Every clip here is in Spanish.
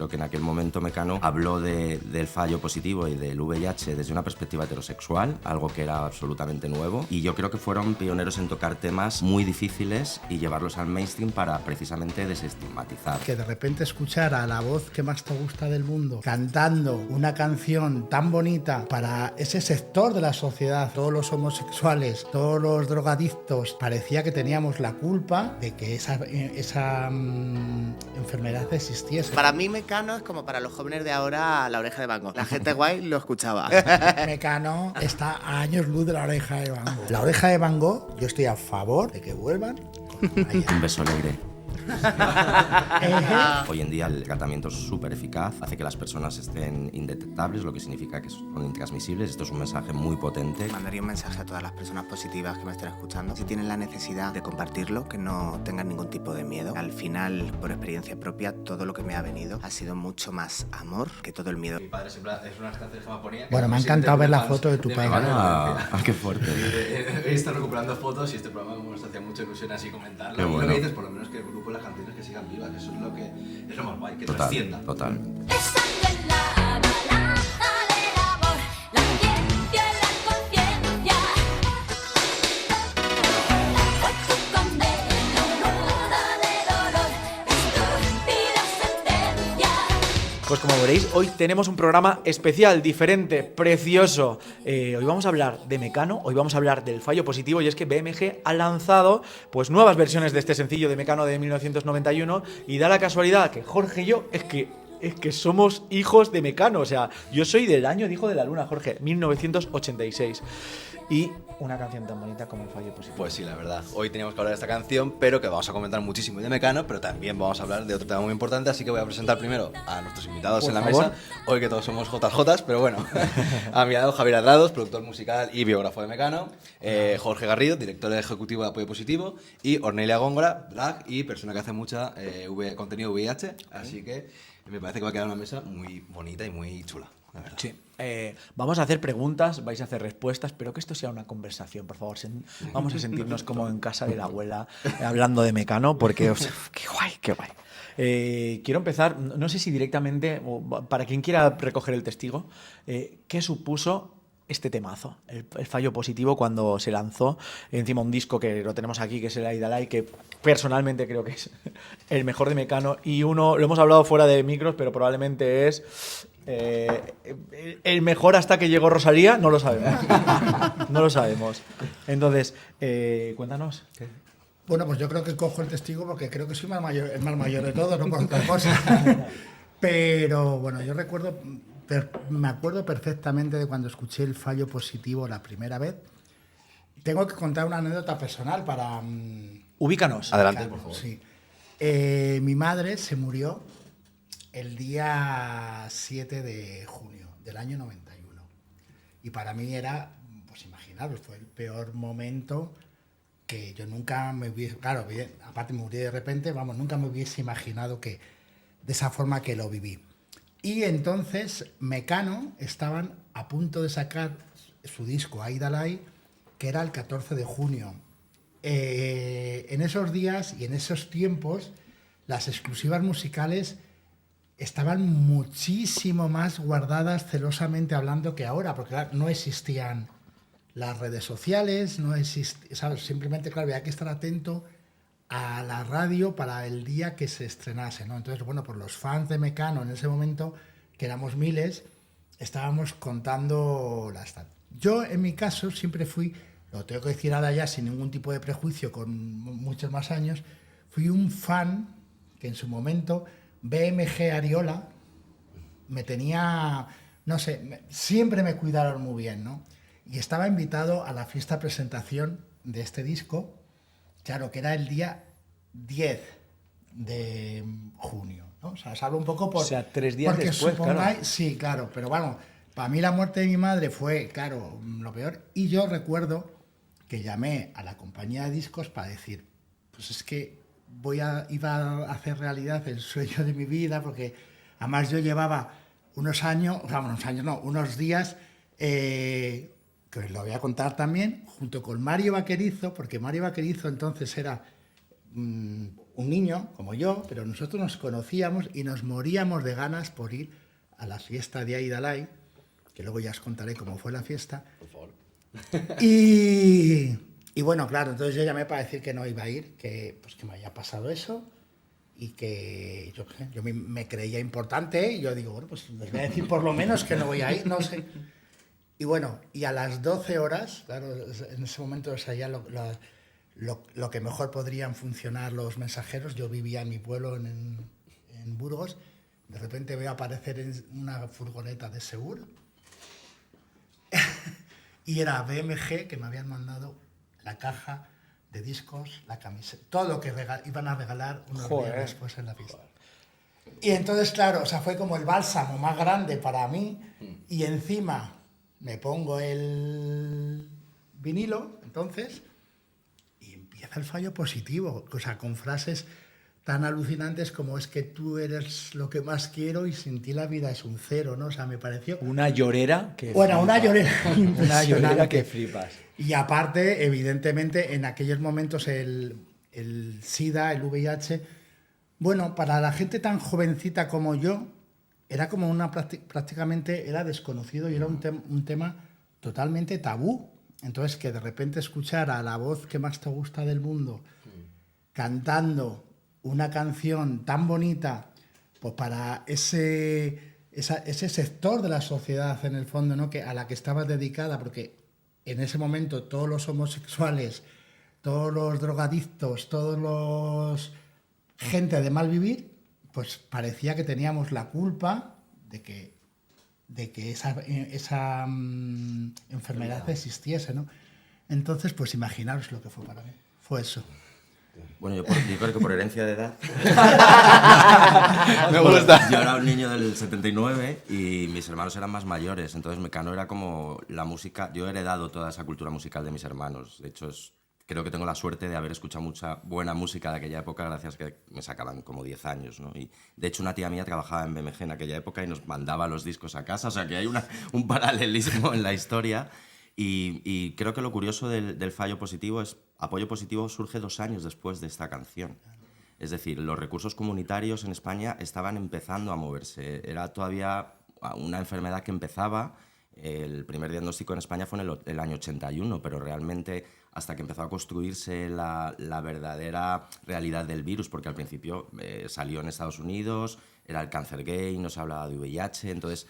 creo que en aquel momento Mecano habló del fallo positivo y del VIH desde una perspectiva heterosexual, algo que era absolutamente nuevo, y yo creo que fueron pioneros en tocar temas muy difíciles y llevarlos al mainstream para precisamente desestigmatizar. Que de repente escuchar a la voz que más te gusta del mundo cantando una canción tan bonita para ese sector de la sociedad, todos los homosexuales, todos los drogadictos, parecía que teníamos la culpa de que esa enfermedad existiese. Para mí Mecano es como para los jóvenes de ahora La Oreja de Van Gogh. La gente guay lo escuchaba. Mecano está a años luz de La Oreja de Van Gogh. La Oreja de Van Gogh, yo estoy a favor de que vuelvan. Un beso alegre. Hoy en día el tratamiento es súper eficaz, hace que las personas estén indetectables, lo que significa que son intransmisibles. Esto es un mensaje muy potente. Mandaría un mensaje a todas las personas positivas que me estén escuchando. Si tienen la necesidad de compartirlo, que no tengan ningún tipo de miedo. Al final, por experiencia propia, todo lo que me ha venido ha sido mucho más amor que todo el miedo. Mi padre siempre es una de las canciones que me ponía. Bueno, me ha encantado ver la foto de tu padre. Qué fuerte. He estado recuperando fotos y este programa me hacía mucha ilusión así comentarlo. Qué bueno. Y lo que dices, por lo menos que el grupo, las canciones que sigan vivas, eso es lo más guay, que trascienda. Total. Pues como veréis, hoy tenemos un programa especial, diferente, precioso. Hoy vamos a hablar de Mecano, hoy vamos a hablar del fallo positivo, y es que BMG ha lanzado pues nuevas versiones de este sencillo de Mecano de 1991, y da la casualidad que Jorge y yo es que somos hijos de Mecano. O sea, yo soy del año de Hijo de la Luna, Jorge, 1986. Y una canción tan bonita como El fallo positivo. Pues sí, la verdad. Hoy teníamos que hablar de esta canción, pero que vamos a comentar muchísimo de Mecano, pero también vamos a hablar de otro tema muy importante, así que voy a presentar primero a nuestros invitados en la mesa. Hoy que todos somos JJs, pero bueno. A mi lado Javier Adrados, productor musical y biógrafo de Mecano. Jorge Garrido, director ejecutivo de Apoyo Positivo. Y Ornelia Góngora, drag y persona que hace mucha contenido VIH. Así que me parece que va a quedar una mesa muy bonita y muy chula. Sí. Vamos a hacer preguntas, vais a hacer respuestas, pero que esto sea una conversación, por favor. Vamos a sentirnos como en casa de la abuela hablando de Mecano, porque qué guay, qué guay. Quiero empezar, no sé si directamente, para quien quiera recoger el testigo, ¿qué supuso este temazo, el fallo positivo, cuando se lanzó? Encima un disco que lo tenemos aquí, que es el Aidalai, que personalmente creo que es el mejor de Mecano, y uno, lo hemos hablado fuera de micros, pero probablemente es el mejor hasta que llegó Rosalía. No lo sabemos. No lo sabemos. Entonces, cuéntanos. Bueno, pues yo creo que cojo el testigo porque creo que soy el más mayor de todos, no por otra cosa. Pero bueno, yo me acuerdo perfectamente de cuando escuché El fallo positivo la primera vez. Tengo que contar una anécdota personal para... Ubícanos. Adelante, por favor. Sí. Mi madre se murió el día 7 de junio del año 91. Y para mí era, pues imaginaros, fue el peor momento que yo nunca me hubiese... Claro, aparte me morí de repente, nunca me hubiese imaginado que de esa forma que lo viví. Y entonces Mecano estaban a punto de sacar su disco Aidalai, que era el 14 de junio. En esos días y en esos tiempos, las exclusivas musicales estaban muchísimo más guardadas, celosamente hablando, que ahora, porque claro, no existían las redes sociales, no existía, ¿sabes? Simplemente, claro, había que estar atento a la radio para el día que se estrenase, ¿no? Entonces, bueno, pues los fans de Mecano en ese momento, que éramos miles, estábamos contando las tal. Yo, en mi caso, siempre fui, lo tengo que decir ahora ya sin ningún tipo de prejuicio, con muchos más años, fui un fan que en su momento BMG Ariola me tenía, no sé, siempre me cuidaron muy bien, ¿no? Y estaba invitado a la fiesta presentación de este disco, claro, que era el día 10 de junio, ¿no? O sea, os hablo un poco por... O sea, 3 días porque después, claro. Sí, claro, pero bueno, para mí la muerte de mi madre fue, claro, lo peor. Y yo recuerdo que llamé a la compañía de discos para decir, pues es que iba a hacer realidad el sueño de mi vida, porque además yo llevaba unos días, que os lo voy a contar también, junto con Mario Vaquerizo, porque Mario Vaquerizo entonces era un un niño como yo, pero nosotros nos conocíamos y nos moríamos de ganas por ir a la fiesta de Aidalay, que luego ya os contaré cómo fue la fiesta. Por favor. Y bueno, claro, entonces yo llamé para decir que no iba a ir, que, pues, que me había pasado eso y que yo, qué sé, yo me creía importante y yo digo, bueno, pues les voy a decir por lo menos que no voy a ir, no sé. Y bueno, y a las 12 horas, claro, en ese momento, o sea, ya lo que mejor podrían funcionar los mensajeros, yo vivía en mi pueblo, en Burgos, de repente veo aparecer en una furgoneta de Segur y era BMG, que me habían mandado la caja de discos, la camiseta, todo lo que iban a regalar unos días después en la fiesta. Y entonces, claro, o sea, fue como el bálsamo más grande para mí y encima me pongo el vinilo, entonces, y empieza el fallo positivo, o sea, con frases tan alucinantes como es que tú eres lo que más quiero y sin ti la vida es un cero, ¿no? O sea, me pareció... Una llorera que Bueno, una llorera Una llorera que impresionante. flipas. Y aparte, evidentemente, en aquellos momentos el SIDA, el VIH, bueno, para la gente tan jovencita como yo, era como prácticamente era desconocido y era un tema totalmente tabú. Entonces, que de repente escuchar a la voz que más te gusta del mundo cantando una canción tan bonita, pues para ese sector de la sociedad, en el fondo, ¿no? Que a la que estabas dedicada, porque en ese momento todos los homosexuales, todos los drogadictos, todos los gente de mal vivir, pues parecía que teníamos la culpa de que esa enfermedad existiese, ¿no? Entonces, pues imaginaros lo que fue para mí. Fue eso. Bueno, yo creo que por herencia de edad. Me gusta. Yo era un niño del 79 y mis hermanos eran más mayores, entonces Mecano era como la música. Yo he heredado toda esa cultura musical de mis hermanos. De hecho, creo que tengo la suerte de haber escuchado mucha buena música de aquella época, gracias a que me sacaban como 10 años, ¿no? Y de hecho, una tía mía trabajaba en BMG en aquella época y nos mandaba los discos a casa, o sea que hay un paralelismo en la historia. Y creo que lo curioso del fallo positivo es Apoyo Positivo surge 2 años después de esta canción. Es decir, los recursos comunitarios en España estaban empezando a moverse. Era todavía una enfermedad que empezaba. El primer diagnóstico en España fue en el año 81, pero realmente hasta que empezó a construirse la verdadera realidad del virus, porque al principio salió en Estados Unidos, era el cáncer gay, no se hablaba de VIH, entonces...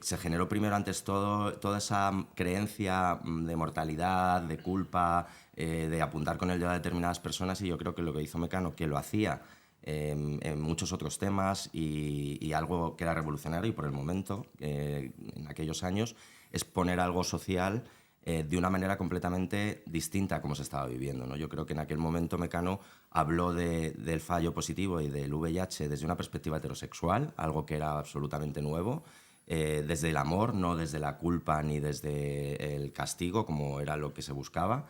se generó primero, antes todo, toda esa creencia de mortalidad, de culpa, de apuntar con el dedo a determinadas personas, y yo creo que lo que hizo Mecano, que lo hacía en muchos otros temas y algo que era revolucionario y por el momento, en aquellos años, es poner algo social de una manera completamente distinta a como se estaba viviendo, ¿no? Yo creo que en aquel momento Mecano habló del fallo positivo y del VIH desde una perspectiva heterosexual, algo que era absolutamente nuevo, desde el amor, no desde la culpa ni desde el castigo, como era lo que se buscaba.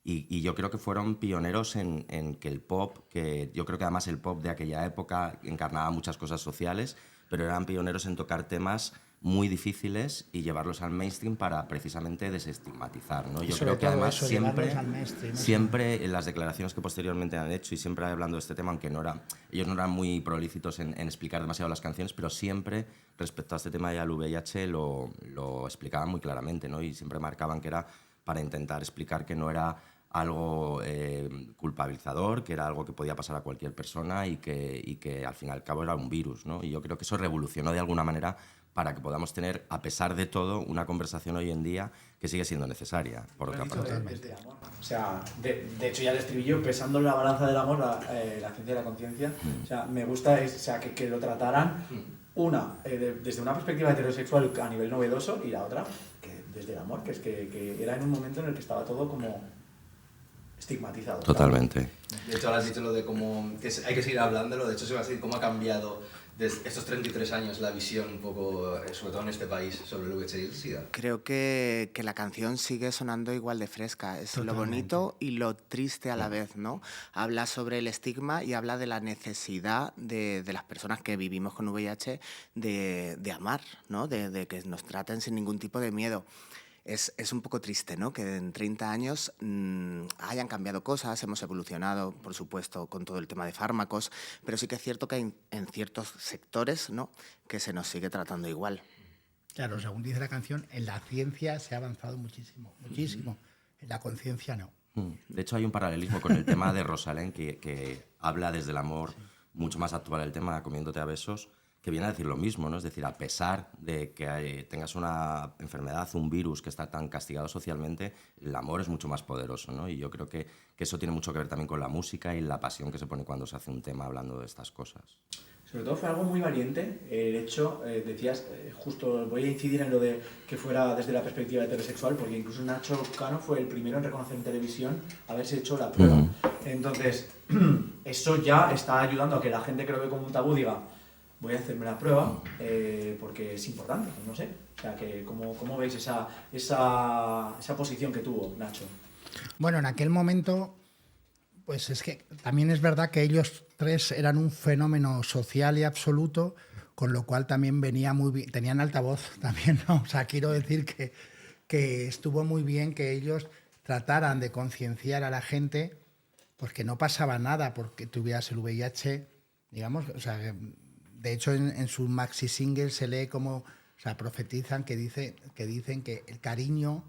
Y yo creo que fueron pioneros en que el pop, que yo creo que además el pop de aquella época encarnaba muchas cosas sociales, pero eran pioneros en tocar temas muy difíciles y llevarlos al mainstream para precisamente desestigmatizar, ¿no? Yo creo que además siempre en las declaraciones que posteriormente han hecho, y siempre hablando de este tema, aunque ellos no eran muy prolíficos en explicar demasiado las canciones, pero siempre respecto a este tema del VIH lo explicaban muy claramente, ¿no? Y siempre marcaban que era para intentar explicar que no era algo culpabilizador, que era algo que podía pasar a cualquier persona y que al fin y al cabo era un virus, ¿no? Y yo creo que eso revolucionó de alguna manera para que podamos tener, a pesar de todo, una conversación hoy en día que sigue siendo necesaria, por otra parte. Desde amor. O sea, de hecho ya el estribillo, pesando la balanza del amor, la ciencia y la conciencia, o sea, me gusta que lo trataran, desde una perspectiva heterosexual a nivel novedoso, y la otra, que desde el amor, que es que era en un momento en el que estaba todo como estigmatizado. Totalmente. De hecho, ahora has dicho lo de cómo hay que seguir hablándolo. De hecho, se va a decir cómo ha cambiado desde estos 33 años la visión un poco, sobre todo en este país, sobre el VIH y el SIDA. Creo que la canción sigue sonando igual de fresca. Es Totalmente. lo bonito y lo triste a la vez, ¿no? Habla sobre el estigma y habla de la necesidad de las personas que vivimos con VIH de amar, ¿no? De que nos traten sin ningún tipo de miedo. Es un poco triste, ¿no? Que en 30 años hayan cambiado cosas, hemos evolucionado, por supuesto, con todo el tema de fármacos, pero sí que es cierto que hay en ciertos sectores, ¿no?, que se nos sigue tratando igual. Claro, según dice la canción, en la ciencia se ha avanzado muchísimo, muchísimo. En la conciencia no. De hecho, hay un paralelismo con el tema de Rosalén, que habla desde el amor, mucho más actual el tema, comiéndote a besos, que viene a decir lo mismo, ¿no? Es decir, a pesar de que tengas una enfermedad, un virus que está tan castigado socialmente, el amor es mucho más poderoso, ¿no? Y yo creo que eso tiene mucho que ver también con la música y la pasión que se pone cuando se hace un tema hablando de estas cosas. Sobre todo fue algo muy valiente el hecho, decías, justo voy a incidir en lo de que fuera desde la perspectiva heterosexual, porque incluso Nacho Cano fue el primero en reconocer en televisión haberse hecho la prueba. Entonces, eso ya está ayudando a que la gente que lo ve como un tabú diga, voy a hacerme la prueba porque es importante, no sé. O sea, que ¿cómo veis esa posición que tuvo Nacho? Bueno, en aquel momento, pues es que también es verdad que ellos tres eran un fenómeno social y absoluto, con lo cual también venía muy bien, tenían altavoz también, ¿no? O sea, quiero decir que estuvo muy bien que ellos trataran de concienciar a la gente, pues que no pasaba nada porque tuvieras el VIH, digamos, o sea, de hecho en su maxi single se lee como, o sea, profetizan que dicen que el cariño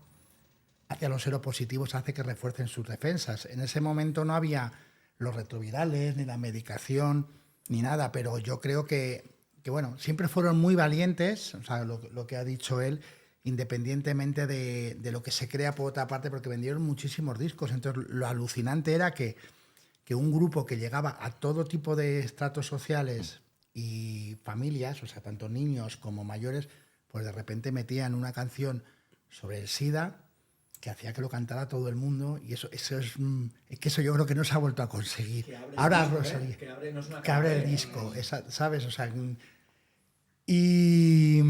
hacia los seropositivos hace que refuercen sus defensas. En ese momento no había los retrovirales, ni la medicación, ni nada, pero yo creo que bueno, siempre fueron muy valientes, o sea, lo que ha dicho él, independientemente de lo que se crea por otra parte, porque vendieron muchísimos discos. Entonces, lo alucinante era que un grupo que llegaba a todo tipo de estratos sociales y familias, o sea, tanto niños como mayores, pues de repente metían una canción sobre el SIDA que hacía que lo cantara todo el mundo, y eso es que eso yo creo que no se ha vuelto a conseguir. Ahora Rosalía, que abre el disco, ¿sabes? O sea, y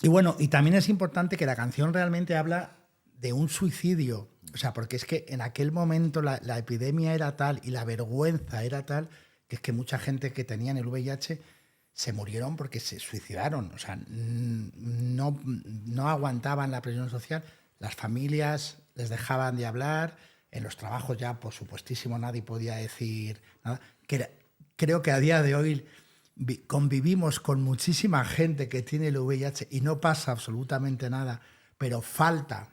bueno, y también es importante que la canción realmente habla de un suicidio, o sea, porque es que en aquel momento la epidemia era tal y la vergüenza era tal que es que mucha gente que tenía el VIH se murieron porque se suicidaron, o sea, no aguantaban la presión social. Las familias les dejaban de hablar, en los trabajos ya, por supuestísimo, nadie podía decir nada. Creo que a día de hoy convivimos con muchísima gente que tiene el VIH y no pasa absolutamente nada, pero falta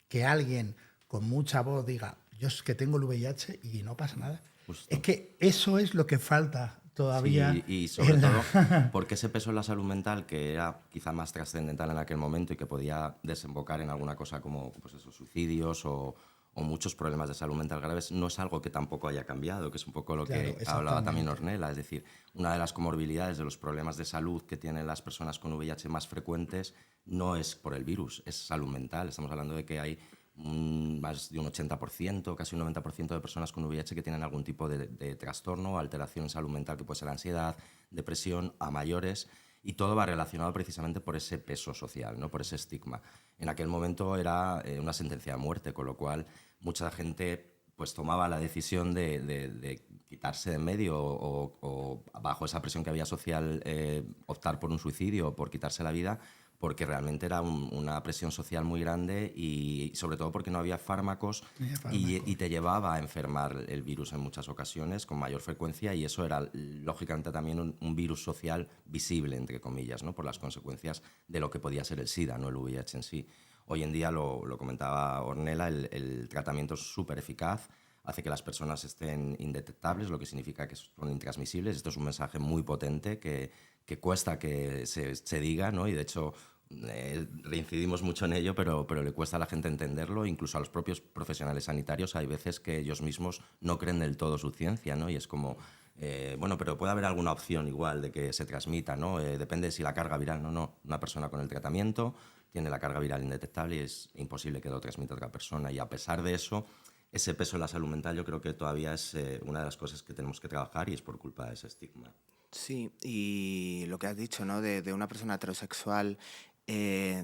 que alguien con mucha voz diga, yo es que tengo el VIH y no pasa nada. Justo. Es que eso es lo que falta todavía. Sí, y sobre todo porque ese peso en la salud mental, que era quizá más trascendental en aquel momento y que podía desembocar en alguna cosa como pues esos suicidios o muchos problemas de salud mental graves, no es algo que tampoco haya cambiado, que es un poco lo que hablaba también Ornella. Es decir, una de las comorbilidades de los problemas de salud que tienen las personas con VIH más frecuentes no es por el virus, es salud mental. Estamos hablando de que hay más de un 80%, casi un 90% de personas con VIH que tienen algún tipo de trastorno o alteración en salud mental, que puede ser ansiedad, depresión, a mayores, y todo va relacionado precisamente por ese peso social, ¿no? Por ese estigma. En aquel momento era una sentencia de muerte, con lo cual mucha gente pues tomaba la decisión de quitarse de en medio o bajo esa presión que había social optar por un suicidio o por quitarse la vida, porque realmente era una presión social muy grande y sobre todo porque no había fármacos, y te llevaba a enfermar el virus en muchas ocasiones con mayor frecuencia, y eso era lógicamente también un virus social visible, entre comillas, ¿no? Por las consecuencias de lo que podía ser el SIDA, no el VIH en sí. Hoy en día, lo comentaba Ornella, el tratamiento es súper eficaz, hace que las personas estén indetectables, lo que significa que son intransmisibles. Esto es un mensaje muy potente que cuesta que se diga, ¿no? Y de hecho reincidimos mucho en ello, pero le cuesta a la gente entenderlo. Incluso a los propios profesionales sanitarios hay veces que ellos mismos no creen del todo su ciencia, ¿no? Y es como, bueno, pero puede haber alguna opción igual de que se transmita, ¿no? Depende de si la carga viral, no. Una persona con el tratamiento tiene la carga viral indetectable y es imposible que lo transmita a otra persona. Y a pesar de eso, ese peso en la salud mental yo creo que todavía es una de las cosas que tenemos que trabajar, y es por culpa de ese estigma. Sí, y lo que has dicho, ¿no? De una persona heterosexual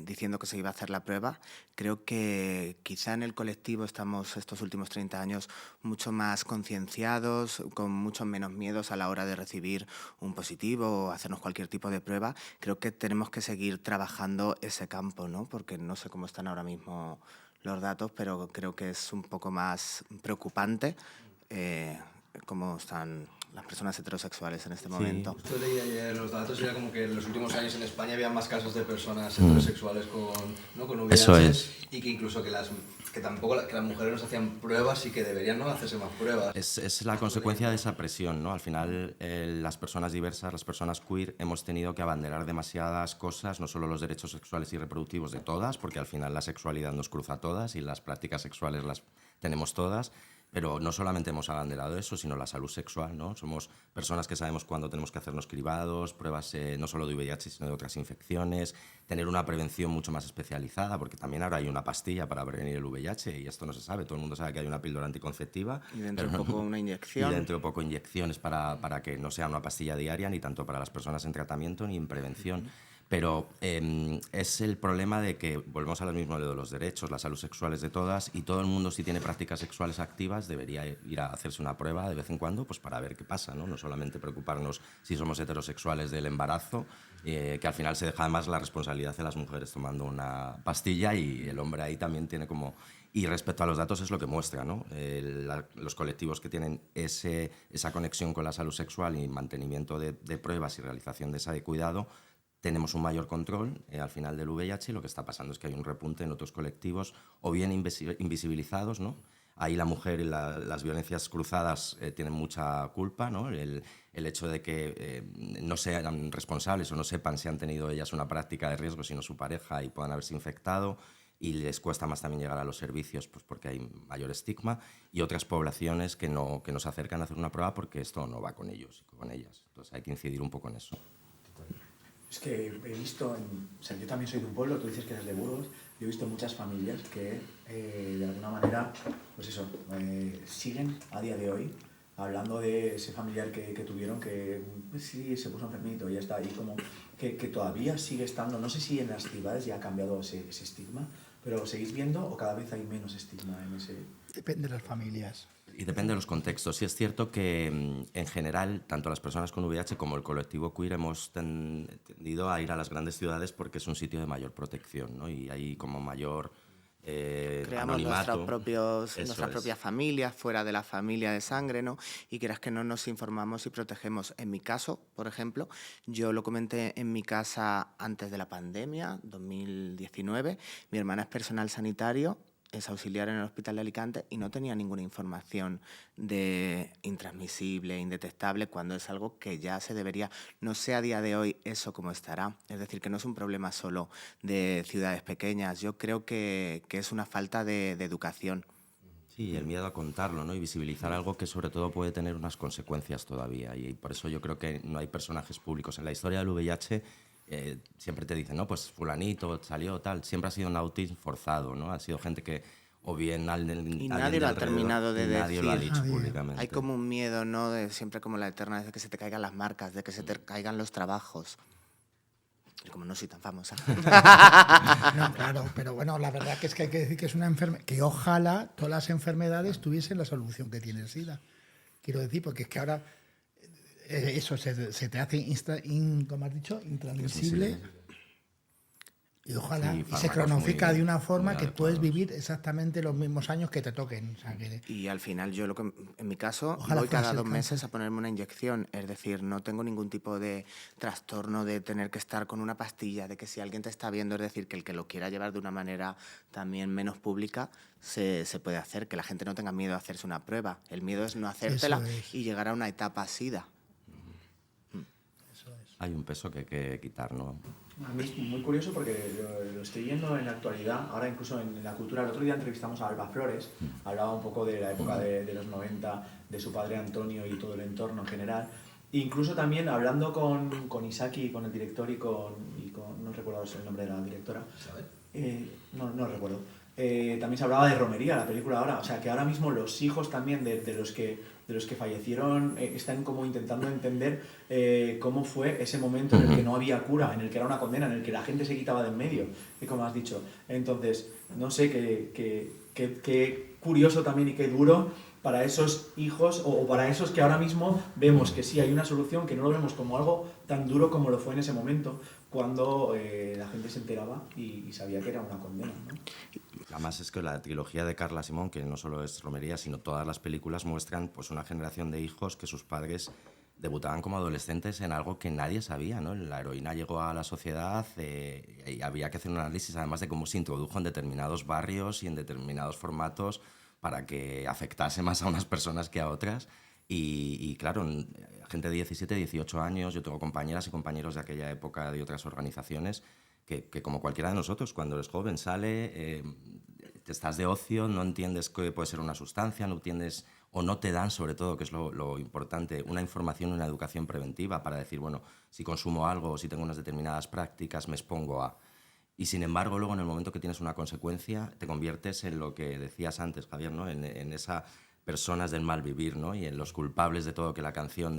diciendo que se iba a hacer la prueba. Creo que quizá en el colectivo estamos estos últimos 30 años mucho más concienciados, con muchos menos miedos a la hora de recibir un positivo o hacernos cualquier tipo de prueba. Creo que tenemos que seguir trabajando ese campo, ¿no? Porque no sé cómo están ahora mismo los datos, pero creo que es un poco más preocupante cómo están las personas heterosexuales en este momento. Justo leí ayer los datos, era como que en los últimos años en España había más casos de personas heterosexuales con VIH. Eso es. Y que incluso que las mujeres no se hacían pruebas y que deberían no hacerse más pruebas. Es la consecuencia de esa presión, ¿no? Al final, las personas diversas, las personas queer, hemos tenido que abanderar demasiadas cosas, no solo los derechos sexuales y reproductivos de todas, porque al final la sexualidad nos cruza a todas y las prácticas sexuales las tenemos todas. Pero no solamente hemos abanderado eso, sino la salud sexual, ¿no? Somos personas que sabemos cuándo tenemos que hacernos cribados, pruebas no solo de VIH, sino de otras infecciones, tener una prevención mucho más especializada, porque también ahora hay una pastilla para prevenir el VIH y esto no se sabe. Todo el mundo sabe que hay una píldora anticonceptiva. Y dentro de poco una inyección. Y dentro de poco inyecciones para que no sea una pastilla diaria, ni tanto para las personas en tratamiento ni en prevención. Pero es el problema de que volvemos a lo mismo de los derechos, la salud sexual es de todas y todo el mundo, si tiene prácticas sexuales activas, debería ir a hacerse una prueba de vez en cuando, pues para ver qué pasa, ¿no? No solamente preocuparnos si somos heterosexuales del embarazo, que al final se deja además la responsabilidad de las mujeres tomando una pastilla y el hombre ahí también tiene como... Y respecto a los datos es lo que muestra, ¿no? Los colectivos que tienen esa conexión con la salud sexual y mantenimiento de pruebas y realización de esa de cuidado, tenemos un mayor control al final del VIH y lo que está pasando es que hay un repunte en otros colectivos o bien invisibilizados, ¿no? Ahí la mujer y las violencias cruzadas tienen mucha culpa, ¿no? El hecho de que no sean responsables o no sepan si han tenido ellas una práctica de riesgo, sino su pareja y puedan haberse infectado y les cuesta más también llegar a los servicios pues porque hay mayor estigma y otras poblaciones que no se acercan a hacer una prueba porque esto no va con ellos y con ellas. Entonces hay que incidir un poco en eso. Es que he visto, o sea, yo también soy de un pueblo, tú dices que eres de Burgos, yo he visto muchas familias que de alguna manera, pues eso, siguen a día de hoy hablando de ese familiar que tuvieron que pues sí, se puso enfermito y ya está, y como que todavía sigue estando, no sé si en las ciudades ya ha cambiado ese estigma, pero ¿seguís viendo o cada vez hay menos estigma en ese...? Depende de las familias. Y depende de los contextos. Sí es cierto que en general, tanto las personas con VIH como el colectivo queer hemos tendido a ir a las grandes ciudades porque es un sitio de mayor protección, ¿no? Y hay como mayor creamos anonimato. nuestras propias familias, fuera de la familia de sangre, ¿no? Y quieras que no nos informamos y protegemos. En mi caso, por ejemplo, yo lo comenté en mi casa antes de la pandemia, 2019. Mi hermana es personal sanitario, es auxiliar en el Hospital de Alicante y no tenía ninguna información de intransmisible, indetectable, cuando es algo que ya se debería. No sé a día de hoy eso cómo estará. Es decir, que no es un problema solo de ciudades pequeñas. Yo creo que es una falta de educación. Sí, el miedo a contarlo, ¿no? Y visibilizar algo que sobre todo puede tener unas consecuencias todavía. Y por eso yo creo que no hay personajes públicos. En la historia del VIH siempre te dicen, no, pues fulanito salió tal. Siempre ha sido un autismo forzado, ¿no? Ha sido gente que o bien y nadie lo ha terminado de decir. Nadie lo ha dicho públicamente. Hay como un miedo, ¿no? De siempre como la eterna, de que se te caigan las marcas, de que se te caigan los trabajos. Y como no soy tan famosa. No, claro, pero bueno, la verdad que es que hay que decir que es una enfermedad, que ojalá todas las enfermedades tuviesen la solución que tiene el SIDA. Quiero decir, porque es que ahora eso se te hace, como has dicho, intransmisible. Y ojalá, Sí, y se fármacos cronifica muy- de una forma muy que puedes adecuados. vivir exactamente los mismos años que te toquen. O sea, que Y al final yo en mi caso Ojalá voy cada fuese el 2 meses cáncer. a ponerme una inyección, es decir, no tengo ningún tipo de trastorno de tener que estar con una pastilla, de que si alguien te está viendo, es decir, que el que lo quiera llevar de una manera también menos pública, se puede hacer, que la gente no tenga miedo a hacerse una prueba. El miedo es no hacértela Eso es. y llegar a una etapa SIDA. Hay un peso que hay que quitar, ¿no? A mí es muy curioso porque lo estoy viendo en la actualidad, ahora incluso en la cultura. El otro día entrevistamos a Alba Flores, hablaba un poco de la época de los 90, de su padre Antonio y todo el entorno en general. Incluso también hablando con Isaki, con el director y con no recuerdo el nombre de la directora. No recuerdo. También se hablaba de Romería, la película ahora. O sea, que ahora mismo los hijos también de los que de los que fallecieron están como intentando entender cómo fue ese momento en el que no había cura, en el que era una condena, en el que la gente se quitaba de en medio, como has dicho. Entonces, no sé, qué curioso también y qué duro para esos hijos o para esos que ahora mismo vemos que sí hay una solución, que no lo vemos como algo tan duro como lo fue en ese momento, cuando la gente se enteraba y sabía que era una condena, ¿no? Además es que la trilogía de Carla Simón, que no solo es Romería, sino todas las películas muestran pues una generación de hijos que sus padres debutaban como adolescentes en algo que nadie sabía, ¿no? La heroína llegó a la sociedad y había que hacer un análisis además de cómo se introdujo en determinados barrios y en determinados formatos para que afectase más a unas personas que a otras. Y claro, gente de 17, 18 años, yo tengo compañeras y compañeros de aquella época de otras organizaciones que como cualquiera de nosotros, cuando eres joven, sale, te estás de ocio, no entiendes qué puede ser una sustancia, no entiendes o no te dan, sobre todo, que es lo importante, una información, una educación preventiva para decir, bueno, si consumo algo o si tengo unas determinadas prácticas, me expongo a... Y sin embargo, luego en el momento que tienes una consecuencia, te conviertes en lo que decías antes, Javier, ¿no? En esa personas del mal vivir, ¿no? Y en los culpables de todo, que la canción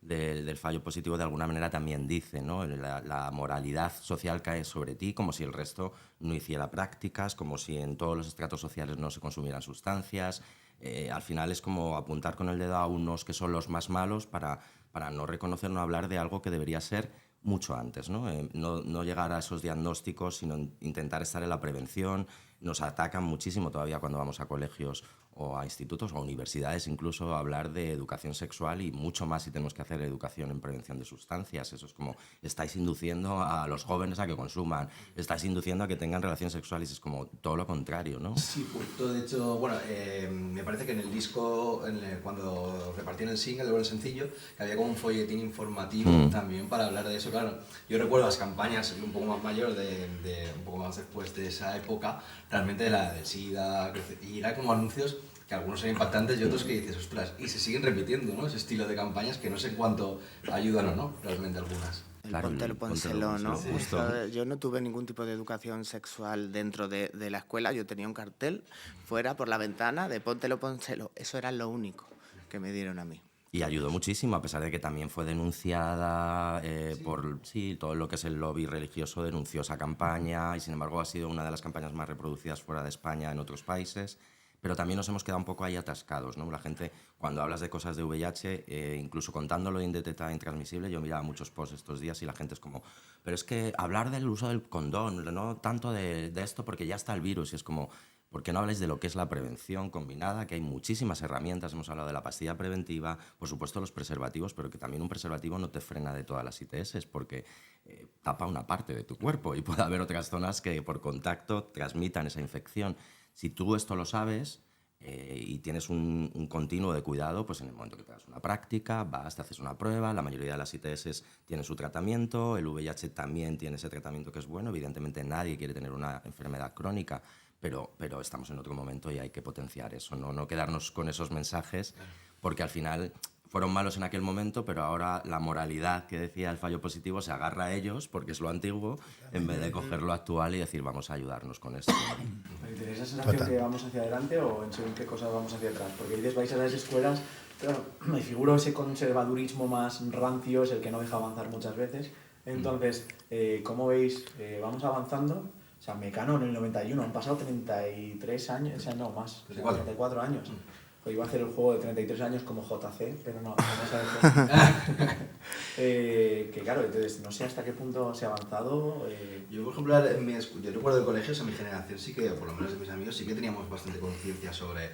del fallo positivo de alguna manera también dice, ¿no? La moralidad social cae sobre ti como si el resto no hiciera prácticas, como si en todos los estratos sociales no se consumieran sustancias. Al final es como apuntar con el dedo a unos que son los más malos para no reconocer, no hablar de algo que debería ser mucho antes, ¿no? No llegar a esos diagnósticos, sino intentar estar en la prevención. Nos atacan muchísimo todavía cuando vamos a colegios o a institutos o a universidades, incluso a hablar de educación sexual y mucho más si tenemos que hacer educación en prevención de sustancias. Eso es como, estáis induciendo a los jóvenes a que consuman, estáis induciendo a que tengan relaciones sexuales, es como todo lo contrario, ¿no? Sí, justo, de hecho, bueno, me parece que en el disco, cuando repartieron el single, luego el sencillo, que había como un folletín informativo también para hablar de eso, claro. Yo recuerdo las campañas, un poco más mayor, un poco más después de esa época, realmente de la del SIDA, y era como anuncios que algunos eran impactantes y otros que dices, ostras, y se siguen repitiendo, ¿no? Ese estilo de campañas que no sé en cuánto ayudan o no, realmente algunas. Claro, Póntelo, pónselo, ¿no? sí, justo. Yo no tuve ningún tipo de educación sexual dentro de la escuela. Yo tenía un cartel fuera por la ventana de póntelo, pónselo. Eso era lo único que me dieron a mí. Y ayudó muchísimo, a pesar de que también fue denunciada por todo lo que es el lobby religioso, denunció esa campaña y sin embargo ha sido una de las campañas más reproducidas fuera de España en otros países. Pero también nos hemos quedado un poco ahí atascados, ¿no? La gente, cuando hablas de cosas de VIH, incluso contándolo de indetectable intransmisible, yo miraba muchos posts estos días y la gente es como, pero es que hablar del uso del condón, no tanto de esto porque ya está el virus, y es como, ¿por qué no habláis de lo que es la prevención combinada? Que hay muchísimas herramientas, hemos hablado de la pastilla preventiva, por supuesto los preservativos, pero que también un preservativo no te frena de todas las ITS porque tapa una parte de tu cuerpo y puede haber otras zonas que por contacto transmitan esa infección. Si tú esto lo sabes y tienes un continuo de cuidado, pues en el momento que te das una práctica, vas, te haces una prueba, la mayoría de las ITS tienen su tratamiento, el VIH también tiene ese tratamiento que es bueno, evidentemente nadie quiere tener una enfermedad crónica, pero estamos en otro momento y hay que potenciar eso, no quedarnos con esos mensajes, porque al final fueron malos en aquel momento, pero ahora la moralidad que decía el fallo positivo se agarra a ellos, porque es lo antiguo, en vez de coger lo actual y decir vamos a ayudarnos con esto. ¿Tenéis la sensación que vamos hacia adelante o en según qué cosas vamos hacia atrás? Porque dices, vais a las escuelas, claro, me figuro ese conservadurismo más rancio, es el que no deja avanzar muchas veces. Entonces, ¿cómo veis? ¿Vamos avanzando? O sea, Mecano en el 91, han pasado 33 años, o sea, no, más, 34 años. Pues iba a hacer el juego de 33 años como JC, pero no sabes. Que claro, entonces no sé hasta qué punto se ha avanzado. Yo, por ejemplo, yo recuerdo de colegios, a mi generación sí que, por lo menos de mis amigos, sí que teníamos bastante conciencia sobre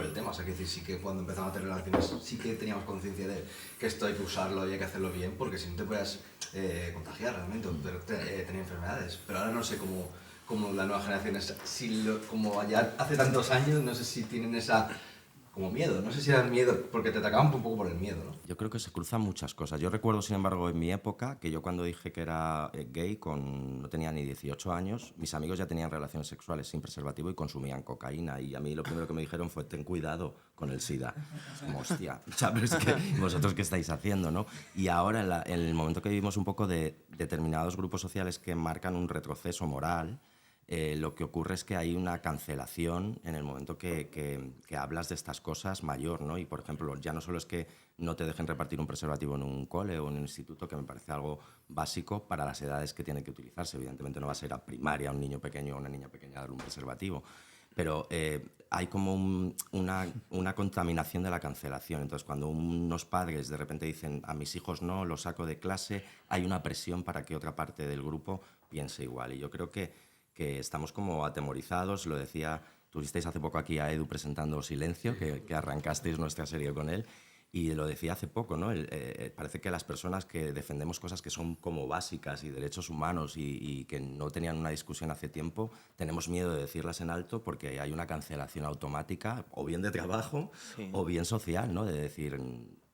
el tema. O sea, que decir, sí que cuando empezamos a tener relaciones, sí que teníamos conciencia de que esto hay que usarlo y hay que hacerlo bien, porque si no te puedes contagiar realmente, tener enfermedades. Pero ahora no sé cómo la nueva generación es, como ya hace tantos años, no sé si tienen esa... como miedo, no sé si era el miedo, porque te atacaban un poco por el miedo, ¿no? Yo creo que se cruzan muchas cosas. Yo recuerdo, sin embargo, en mi época, que yo cuando dije que era gay, no tenía ni 18 años, mis amigos ya tenían relaciones sexuales sin preservativo y consumían cocaína. Y a mí lo primero que me dijeron fue, ten cuidado con el SIDA. Es como, hostia, ¿sabes? Que vosotros qué estáis haciendo, ¿no? Y ahora, en el momento que vivimos un poco de determinados grupos sociales que marcan un retroceso moral, lo que ocurre es que hay una cancelación en el momento que hablas de estas cosas mayor, ¿no? Y, por ejemplo, ya no solo es que no te dejen repartir un preservativo en un cole o en un instituto, que me parece algo básico para las edades que tiene que utilizarse. Evidentemente no va a ser a primaria un niño pequeño o una niña pequeña darle un preservativo, pero hay como una contaminación de la cancelación. Entonces, cuando unos padres de repente dicen a mis hijos no, los saco de clase, hay una presión para que otra parte del grupo piense igual. Y yo creo que estamos como atemorizados. Lo decía, tuvisteis hace poco aquí a Edu presentando Silencio, que arrancasteis nuestra serie con él, y lo decía hace poco, ¿no? Parece que las personas que defendemos cosas que son como básicas y derechos humanos y que no tenían una discusión hace tiempo, tenemos miedo de decirlas en alto porque hay una cancelación automática, o bien de trabajo, o bien social, ¿no? De decir,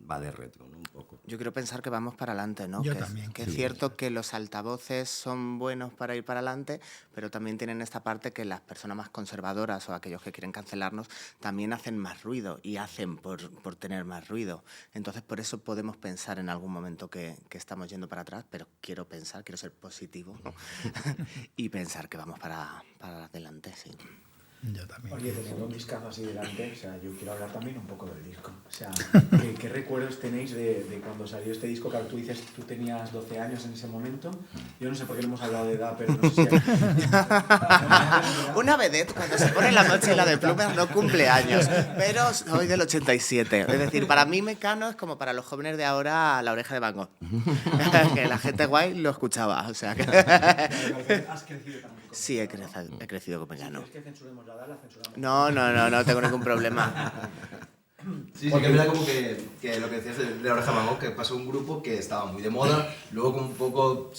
va de retro, ¿no? Un poco. Yo quiero pensar que vamos para adelante, ¿no? Yo que también. Es cierto que los altavoces son buenos para ir para adelante, pero también tienen esta parte que las personas más conservadoras o aquellos que quieren cancelarnos también hacen más ruido y hacen por tener más ruido. Entonces, por eso podemos pensar en algún momento que estamos yendo para atrás, pero quiero ser positivo, ¿no? Y pensar que vamos para adelante, sí. Yo también. Oye, teniendo un discazo así delante, o sea, yo quiero hablar también un poco del disco. O sea, ¿qué recuerdos tenéis de cuando salió este disco? Claro, tú dices, tú tenías 12 años en ese momento. Yo no sé por qué no hemos hablado de edad, pero no sé si Una vedette, cuando se pone la mochila de plumas, no cumple años, pero soy del 87. Es decir, para mí Mecano es como para los jóvenes de ahora La Oreja de Van Gogh. Que la gente guay lo escuchaba, o sea que... ¿Has crecido también? Sí, he crecido con Mecano. ¿Es que censuremos la edad? La censuramos. No tengo ningún problema. Sí, porque es verdad como que lo que decías de La Oreja de Van Gogh, que pasó un grupo que estaba muy de moda, luego como un poco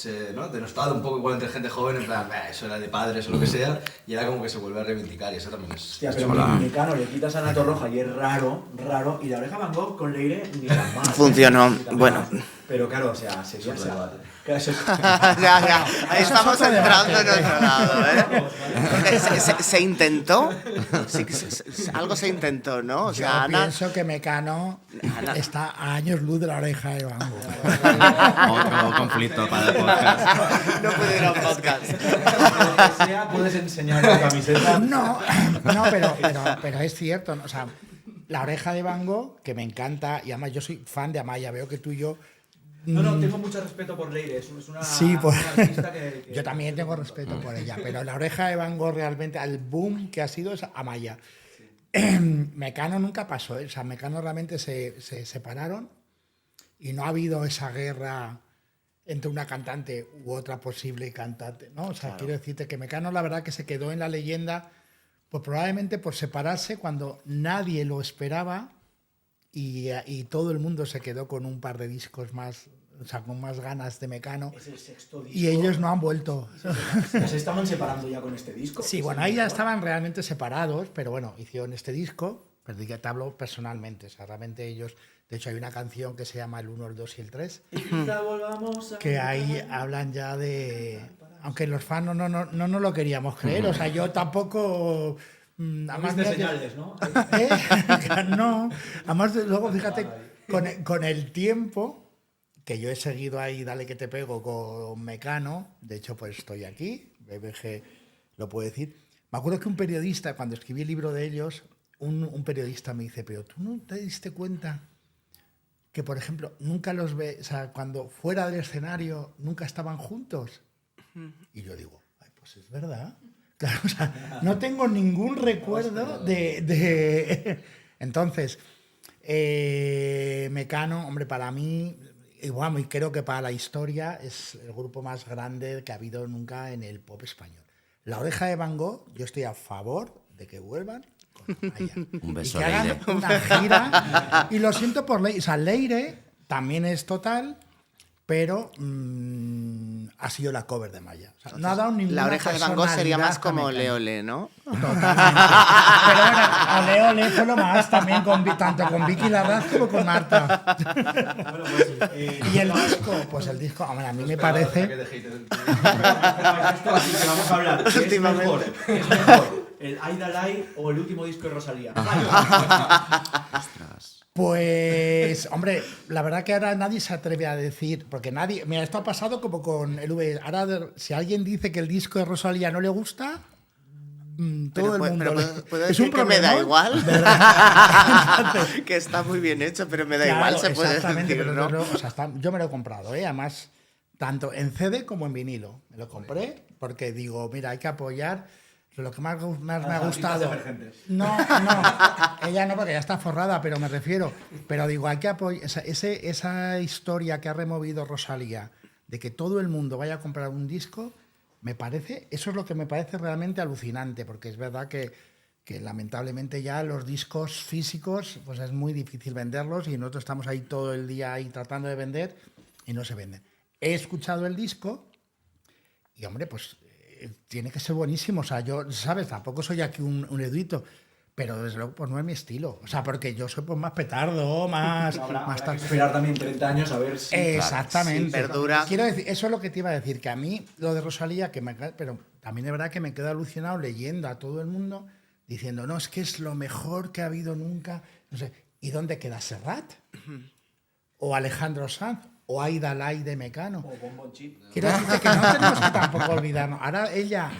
denostado un poco igual entre gente joven, en plan, eso era de padres o lo que sea, y era como que se vuelve a reivindicar, y eso también es... Hostia, pero Mecano le quitas a Nato Roja y es raro, y La Oreja de Van Gogh con Leire ni tan mal. Funcionó, Ni tan bueno. mal. Pero claro, o sea, sería... Ya. Ahí estamos entrando en otro lado, ¿eh? Porque se intentó, algo se intentó, ¿no? O sea, Yo pienso que Mecano está a años luz de La Oreja de Van Gogh. Otro conflicto para el podcast. no puede ir a un podcast. Lo que sea, puedes enseñar la camiseta. No, pero es cierto, ¿no? O sea, La Oreja de Van Gogh, que me encanta, y además yo soy fan de Amaya, veo que tú y yo... No, tengo mucho respeto por Leire, es una, Sí, una artista que yo también tengo respeto por ella, pero La Oreja de Van Gogh realmente, al boom que ha sido es Amaya. Mecano nunca pasó, ¿eh? O sea, Mecano realmente se separaron y no ha habido esa guerra entre una cantante u otra posible cantante, ¿no? O sea, quiero decirte que Mecano la verdad que se quedó en la leyenda, pues probablemente por separarse cuando nadie lo esperaba y todo el mundo se quedó con un par de discos más, o sea, con más ganas de Mecano. es el sexto disco. Y ellos no han vuelto. Se estaban separando ya con este disco. Sí, bueno, ahí ya estaban realmente separados, pero bueno, hicieron este disco, pero ya te hablo personalmente, o sea, realmente ellos, de hecho hay una canción que se llama El 1, el 2 y el 3, que ahí hablan ya de, aunque los fans no lo queríamos creer, o sea, yo tampoco... Además de señales, ¿no? No, además luego fíjate, con el tiempo que yo he seguido ahí, dale que te pego con Mecano, de hecho pues estoy aquí, BBG lo puedo decir, me acuerdo que un periodista, cuando escribí el libro de ellos, un periodista me dice, pero tú no te diste cuenta que, por ejemplo, nunca los ves, o sea, cuando fuera del escenario nunca estaban juntos. Y yo digo, ay, pues es verdad. Claro, o sea, no tengo ningún recuerdo de... Entonces, Mecano, hombre, para mí, igual, y creo que para la historia, es el grupo más grande que ha habido nunca en el pop español. La Oreja de Van Gogh, yo estoy a favor de que vuelvan con Amaya. Un beso, y que hagan Leire. una gira. Y lo siento por Leire. O sea, Leire también es total... pero ha sido la cover de Maya. O sea, no ha dado ninguna La Oreja de Van Gogh sería más como Leo Leole, ¿no? Totalmente. Pero bueno, a Leole fue lo más también, tanto con Vicky Larraz como con Marta. Bueno, pues, Y el disco, pues el disco, hombre, a mí me parece... Así que vamos a hablar. ¿Qué es mejor? ¿Qué es mejor? ¿El Aida Lai o el último disco de Rosalía? Ostras. Pues, hombre, la verdad que ahora nadie se atreve a decir, porque nadie, mira, esto ha pasado como con el V. Ahora, si alguien dice que el disco de Rosalía no le gusta, todo el mundo puedo es decir un que me da problemón, igual. ¿verdad? Que está muy bien hecho, pero me da Claro, igual, se puede exactamente, decir, pero ¿no? o sea, yo me lo he comprado, además, tanto en CD como en vinilo. Me lo compré porque digo, mira, hay que apoyar lo que más me ha gustado. No, ella no, porque ya está forrada, pero me refiero. Pero digo, hay que apoyar esa historia que ha removido Rosalía de que todo el mundo vaya a comprar un disco. Me parece, eso es lo que me parece realmente alucinante, porque es verdad que lamentablemente ya los discos físicos pues es muy difícil venderlos y nosotros estamos ahí todo el día ahí tratando de vender y no se venden. He escuchado el disco y, hombre, pues tiene que ser buenísimo. O sea, yo, ¿sabes? Tampoco soy aquí un erudito, pero desde luego pues no es mi estilo. O sea, porque yo soy pues más petardo, más... Habrá más que esperar también 30 años a ver si... Exactamente. Sí, perdura. Quiero decir, eso es lo que te iba a decir, que a mí lo de Rosalía, pero también es verdad que me quedo alucinado leyendo a todo el mundo diciendo, no, es que es lo mejor que ha habido nunca. No sé, ¿y dónde queda Serrat? ¿O Alejandro Sanz? ¿O Aida Lai de Mecano? O Bombo Chip. Quiero decirte que no tenemos que tampoco olvidarnos. Ahora ella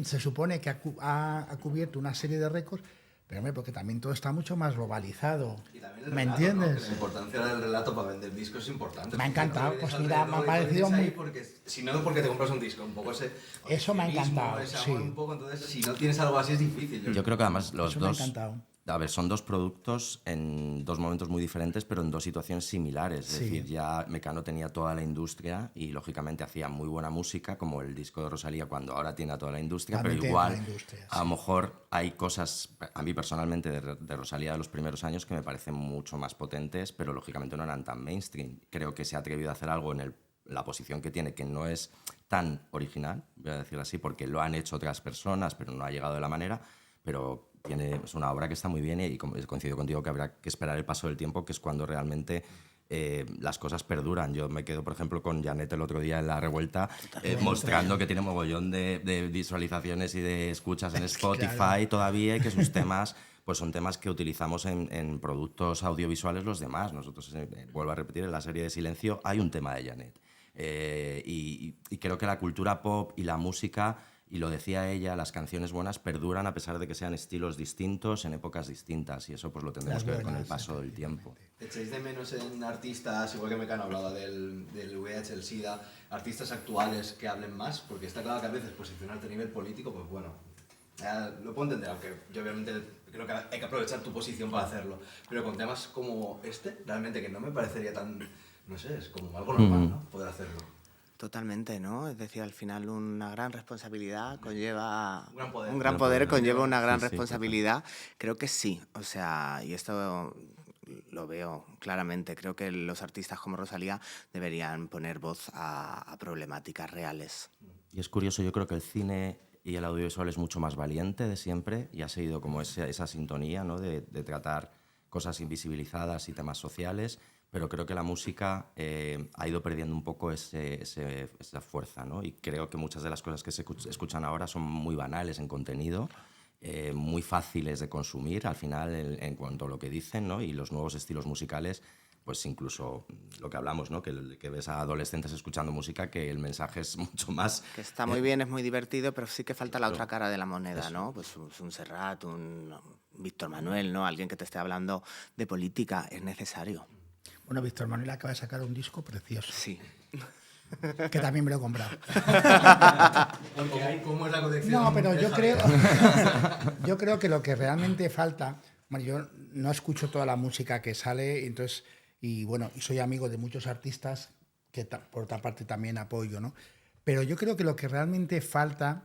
se supone que ha cubierto una serie de récords, pero hombre, porque también todo está mucho más globalizado. Y también el ¿Me relato, ¿no? entiendes? Que la importancia del relato para vender discos es importante. Me ha encantado, Porque pues no mira, vienes me ha alrededor y parecido vienes ahí muy... porque, si no, porque te compras un disco, un poco ese... Eso me ha optimismo, encantado, ese sí. amor un poco, entonces, si no tienes algo así es difícil. Yo creo que además los Eso me ha dos... encantado. A ver, son dos productos en dos momentos muy diferentes, pero en dos situaciones similares. Es Sí. decir, ya Mecano tenía toda la industria y, lógicamente, hacía muy buena música, como el disco de Rosalía, cuando ahora tiene a toda la industria, También pero tiene igual, la industria, a lo mejor hay cosas, a mí personalmente, de Rosalía de los primeros años que me parecen mucho más potentes, pero, lógicamente, no eran tan mainstream. Creo que se ha atrevido a hacer algo en la posición que tiene, que no es tan original, voy a decirlo así, porque lo han hecho otras personas, pero no ha llegado de la manera, pero... es una obra que está muy bien y coincido contigo que habrá que esperar el paso del tiempo, que es cuando realmente las cosas perduran. Yo me quedo, por ejemplo, con Janet el otro día en La Revuelta, mostrando que tiene mogollón de visualizaciones y de escuchas en Spotify Claro. todavía y que sus temas pues son temas que utilizamos en productos audiovisuales los demás. Nosotros, vuelvo a repetir, en la serie de Silencio hay un tema de Janet. Y creo que la cultura pop y la música... Y lo decía ella, las canciones buenas perduran a pesar de que sean estilos distintos en épocas distintas y eso pues lo tendremos Las que ver con el buenas, paso del tiempo. ¿Echáis de menos en artistas, igual que Mecano hablaba del VIH, el SIDA, artistas actuales que hablen más? Porque está claro que a veces posicionarte a nivel político, pues bueno, lo puedo entender, aunque yo obviamente creo que hay que aprovechar tu posición para hacerlo. Pero con temas como este, realmente que no me parecería tan, no sé, es como algo normal, ¿no? Poder hacerlo. Totalmente, ¿no? Es decir, al final una gran responsabilidad conlleva... Un gran poder. Un gran poder conlleva una gran Sí, sí, responsabilidad. Creo que sí, o sea, y esto lo veo claramente. Creo que los artistas como Rosalía deberían poner voz a problemáticas reales. Y es curioso, yo creo que el cine y el audiovisual es mucho más valiente de siempre y ha seguido como esa sintonía, ¿no? de tratar cosas invisibilizadas y temas sociales, pero creo que la música ha ido perdiendo un poco esa fuerza, ¿no? Y creo que muchas de las cosas que se escuchan ahora son muy banales en contenido, muy fáciles de consumir al final en cuanto a lo que dicen, ¿no? Y los nuevos estilos musicales, pues incluso lo que hablamos, ¿no? Que ves a adolescentes escuchando música, que el mensaje es mucho más... Que está muy bien, es muy divertido, pero sí que falta la otra cara de la moneda, ¿no? Pues un Serrat, un Víctor Manuel, ¿no? Alguien que te esté hablando de política, es necesario. Bueno, Víctor Manuel acaba de sacar un disco precioso, Sí. que también me lo he comprado. ¿Cómo es la colección? No, pero yo creo que lo que realmente falta, bueno, yo no escucho toda la música que sale, entonces, y bueno, y soy amigo de muchos artistas que por otra parte también apoyo, ¿no? Pero yo creo que lo que realmente falta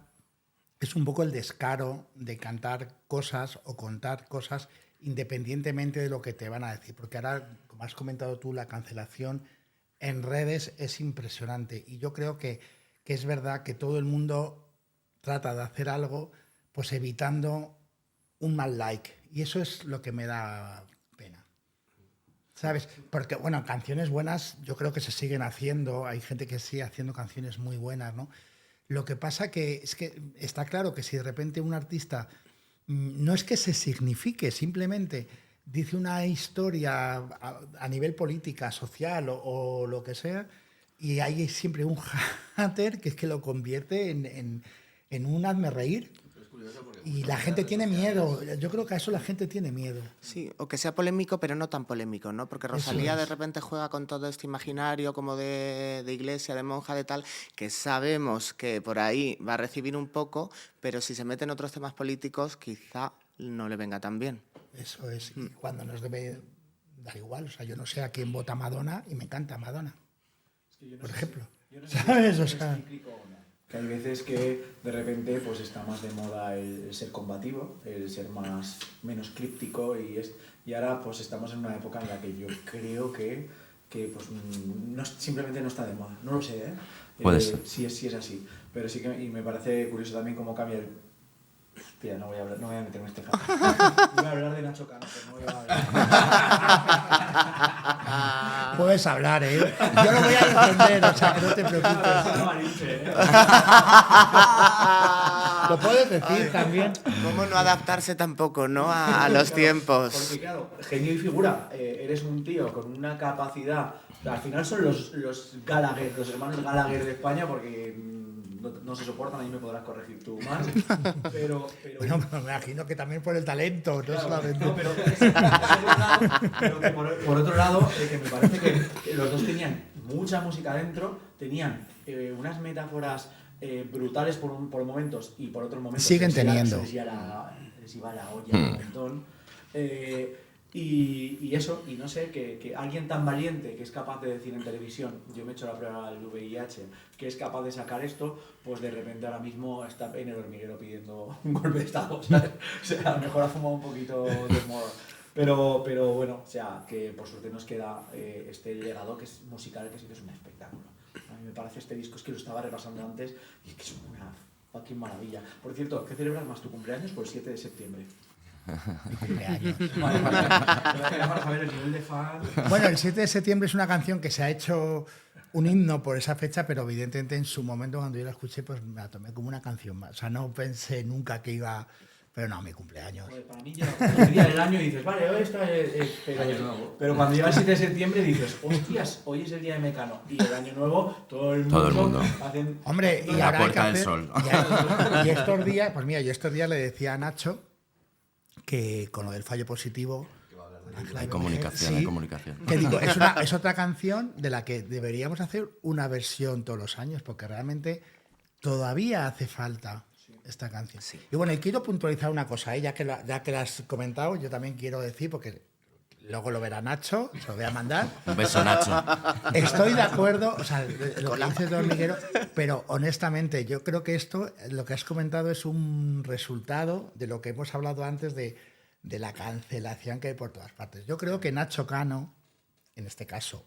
es un poco el descaro de cantar cosas o contar cosas independientemente de lo que te van a decir, porque ahora, como has comentado tú, la cancelación en redes es impresionante y yo creo que es verdad que todo el mundo trata de hacer algo pues evitando un mal like y eso es lo que me da pena, ¿sabes? Porque bueno, canciones buenas yo creo que se siguen haciendo, hay gente que sigue haciendo canciones muy buenas, ¿no? Lo que pasa que es que está claro que si de repente un artista no es que se signifique, simplemente dice una historia a nivel política, social o lo que sea, y hay siempre un hater que es que lo convierte en un hazme reír. Y la gente tiene miedo. Yo creo que a eso la gente tiene miedo. Sí, o que sea polémico, pero no tan polémico, ¿no? Porque Rosalía Eso de es. repente juega con todo este imaginario como de iglesia, de monja, de tal, que sabemos que por ahí va a recibir un poco, pero si se mete en otros temas políticos, quizá no le venga tan bien. Eso es. Y cuando nos debe dar igual. O sea, yo no sé a quién vota Madonna y me encanta Madonna. Por ejemplo. ¿Sabes? O sea, que hay veces que de repente pues está más de moda el ser combativo, el ser menos críptico y ahora pues estamos en una época en la que yo creo que pues no, simplemente no está de moda. No lo sé, ¿eh? Puede ser. Sí es así. Pero sí que y me parece curioso también cómo cambia el... Hostia, no voy a meterme en este caso. Voy a hablar de Nacho Cano, pero no voy a hablar. puedes hablar, ¿eh? Yo lo voy a defender, o sea, que no te preocupes. Lo puedes decir también. ¿Cómo no adaptarse tampoco, no? A los tiempos. Porque claro, genio y figura, eres un tío con una capacidad... Al final son los Gallagher, los hermanos Gallagher de España, porque no se soportan, ahí me podrás corregir tú más. Pero Bueno, me imagino que también por el talento, no claro, solamente. no, pero por otro lado, que me parece que los dos tenían mucha música dentro, tenían unas metáforas brutales por momentos y por otros momentos Siguen teniendo. les iba la olla un montón. Y eso, y no sé, que alguien tan valiente que es capaz de decir en televisión, yo me he hecho la prueba del VIH, que es capaz de sacar esto, pues de repente ahora mismo está en el hormiguero pidiendo un golpe de estado, ¿sabes? O sea, a lo mejor ha fumado un poquito de modo. Pero bueno, o sea, que por suerte nos queda este legado que es musical, que sí que es un espectáculo. A mí me parece este disco, es que lo estaba repasando antes, y es que es una fucking maravilla. Por cierto, ¿qué celebras más tu cumpleaños? Pues el 7 de septiembre. Mi cumpleaños. Para saber el nivel de fan. Bueno, el 7 de septiembre es una canción que se ha hecho un himno por esa fecha, pero evidentemente en su momento cuando yo la escuché, pues me la tomé como una canción más. O sea, no pensé nunca que iba... Pero no, mi cumpleaños. Joder, para mí llega el día del año y dices, vale, hoy está pero cuando llega el 7 de septiembre dices, hostias, hoy es el día de Mecano. Y el año nuevo, todo el mundo. Hacen... Hombre, y La ahora hay que Puerta del hacer... Sol. Y estos días, pues mira, yo estos días le decía a Nacho que con lo del fallo positivo... Hay comunicación, sí, hay comunicación. que digo, es otra canción de la que deberíamos hacer una versión todos los años, porque realmente todavía hace falta esta canción. Sí. Y bueno, y quiero puntualizar una cosa, ya que la has comentado, yo también quiero decir, porque luego lo verá Nacho, se lo voy a mandar. Un beso, Nacho. Estoy de acuerdo, o sea, lo que dices de hormiguero, pero honestamente yo creo que esto, lo que has comentado es un resultado de lo que hemos hablado antes de la cancelación que hay por todas partes. Yo creo que Nacho Cano, en este caso,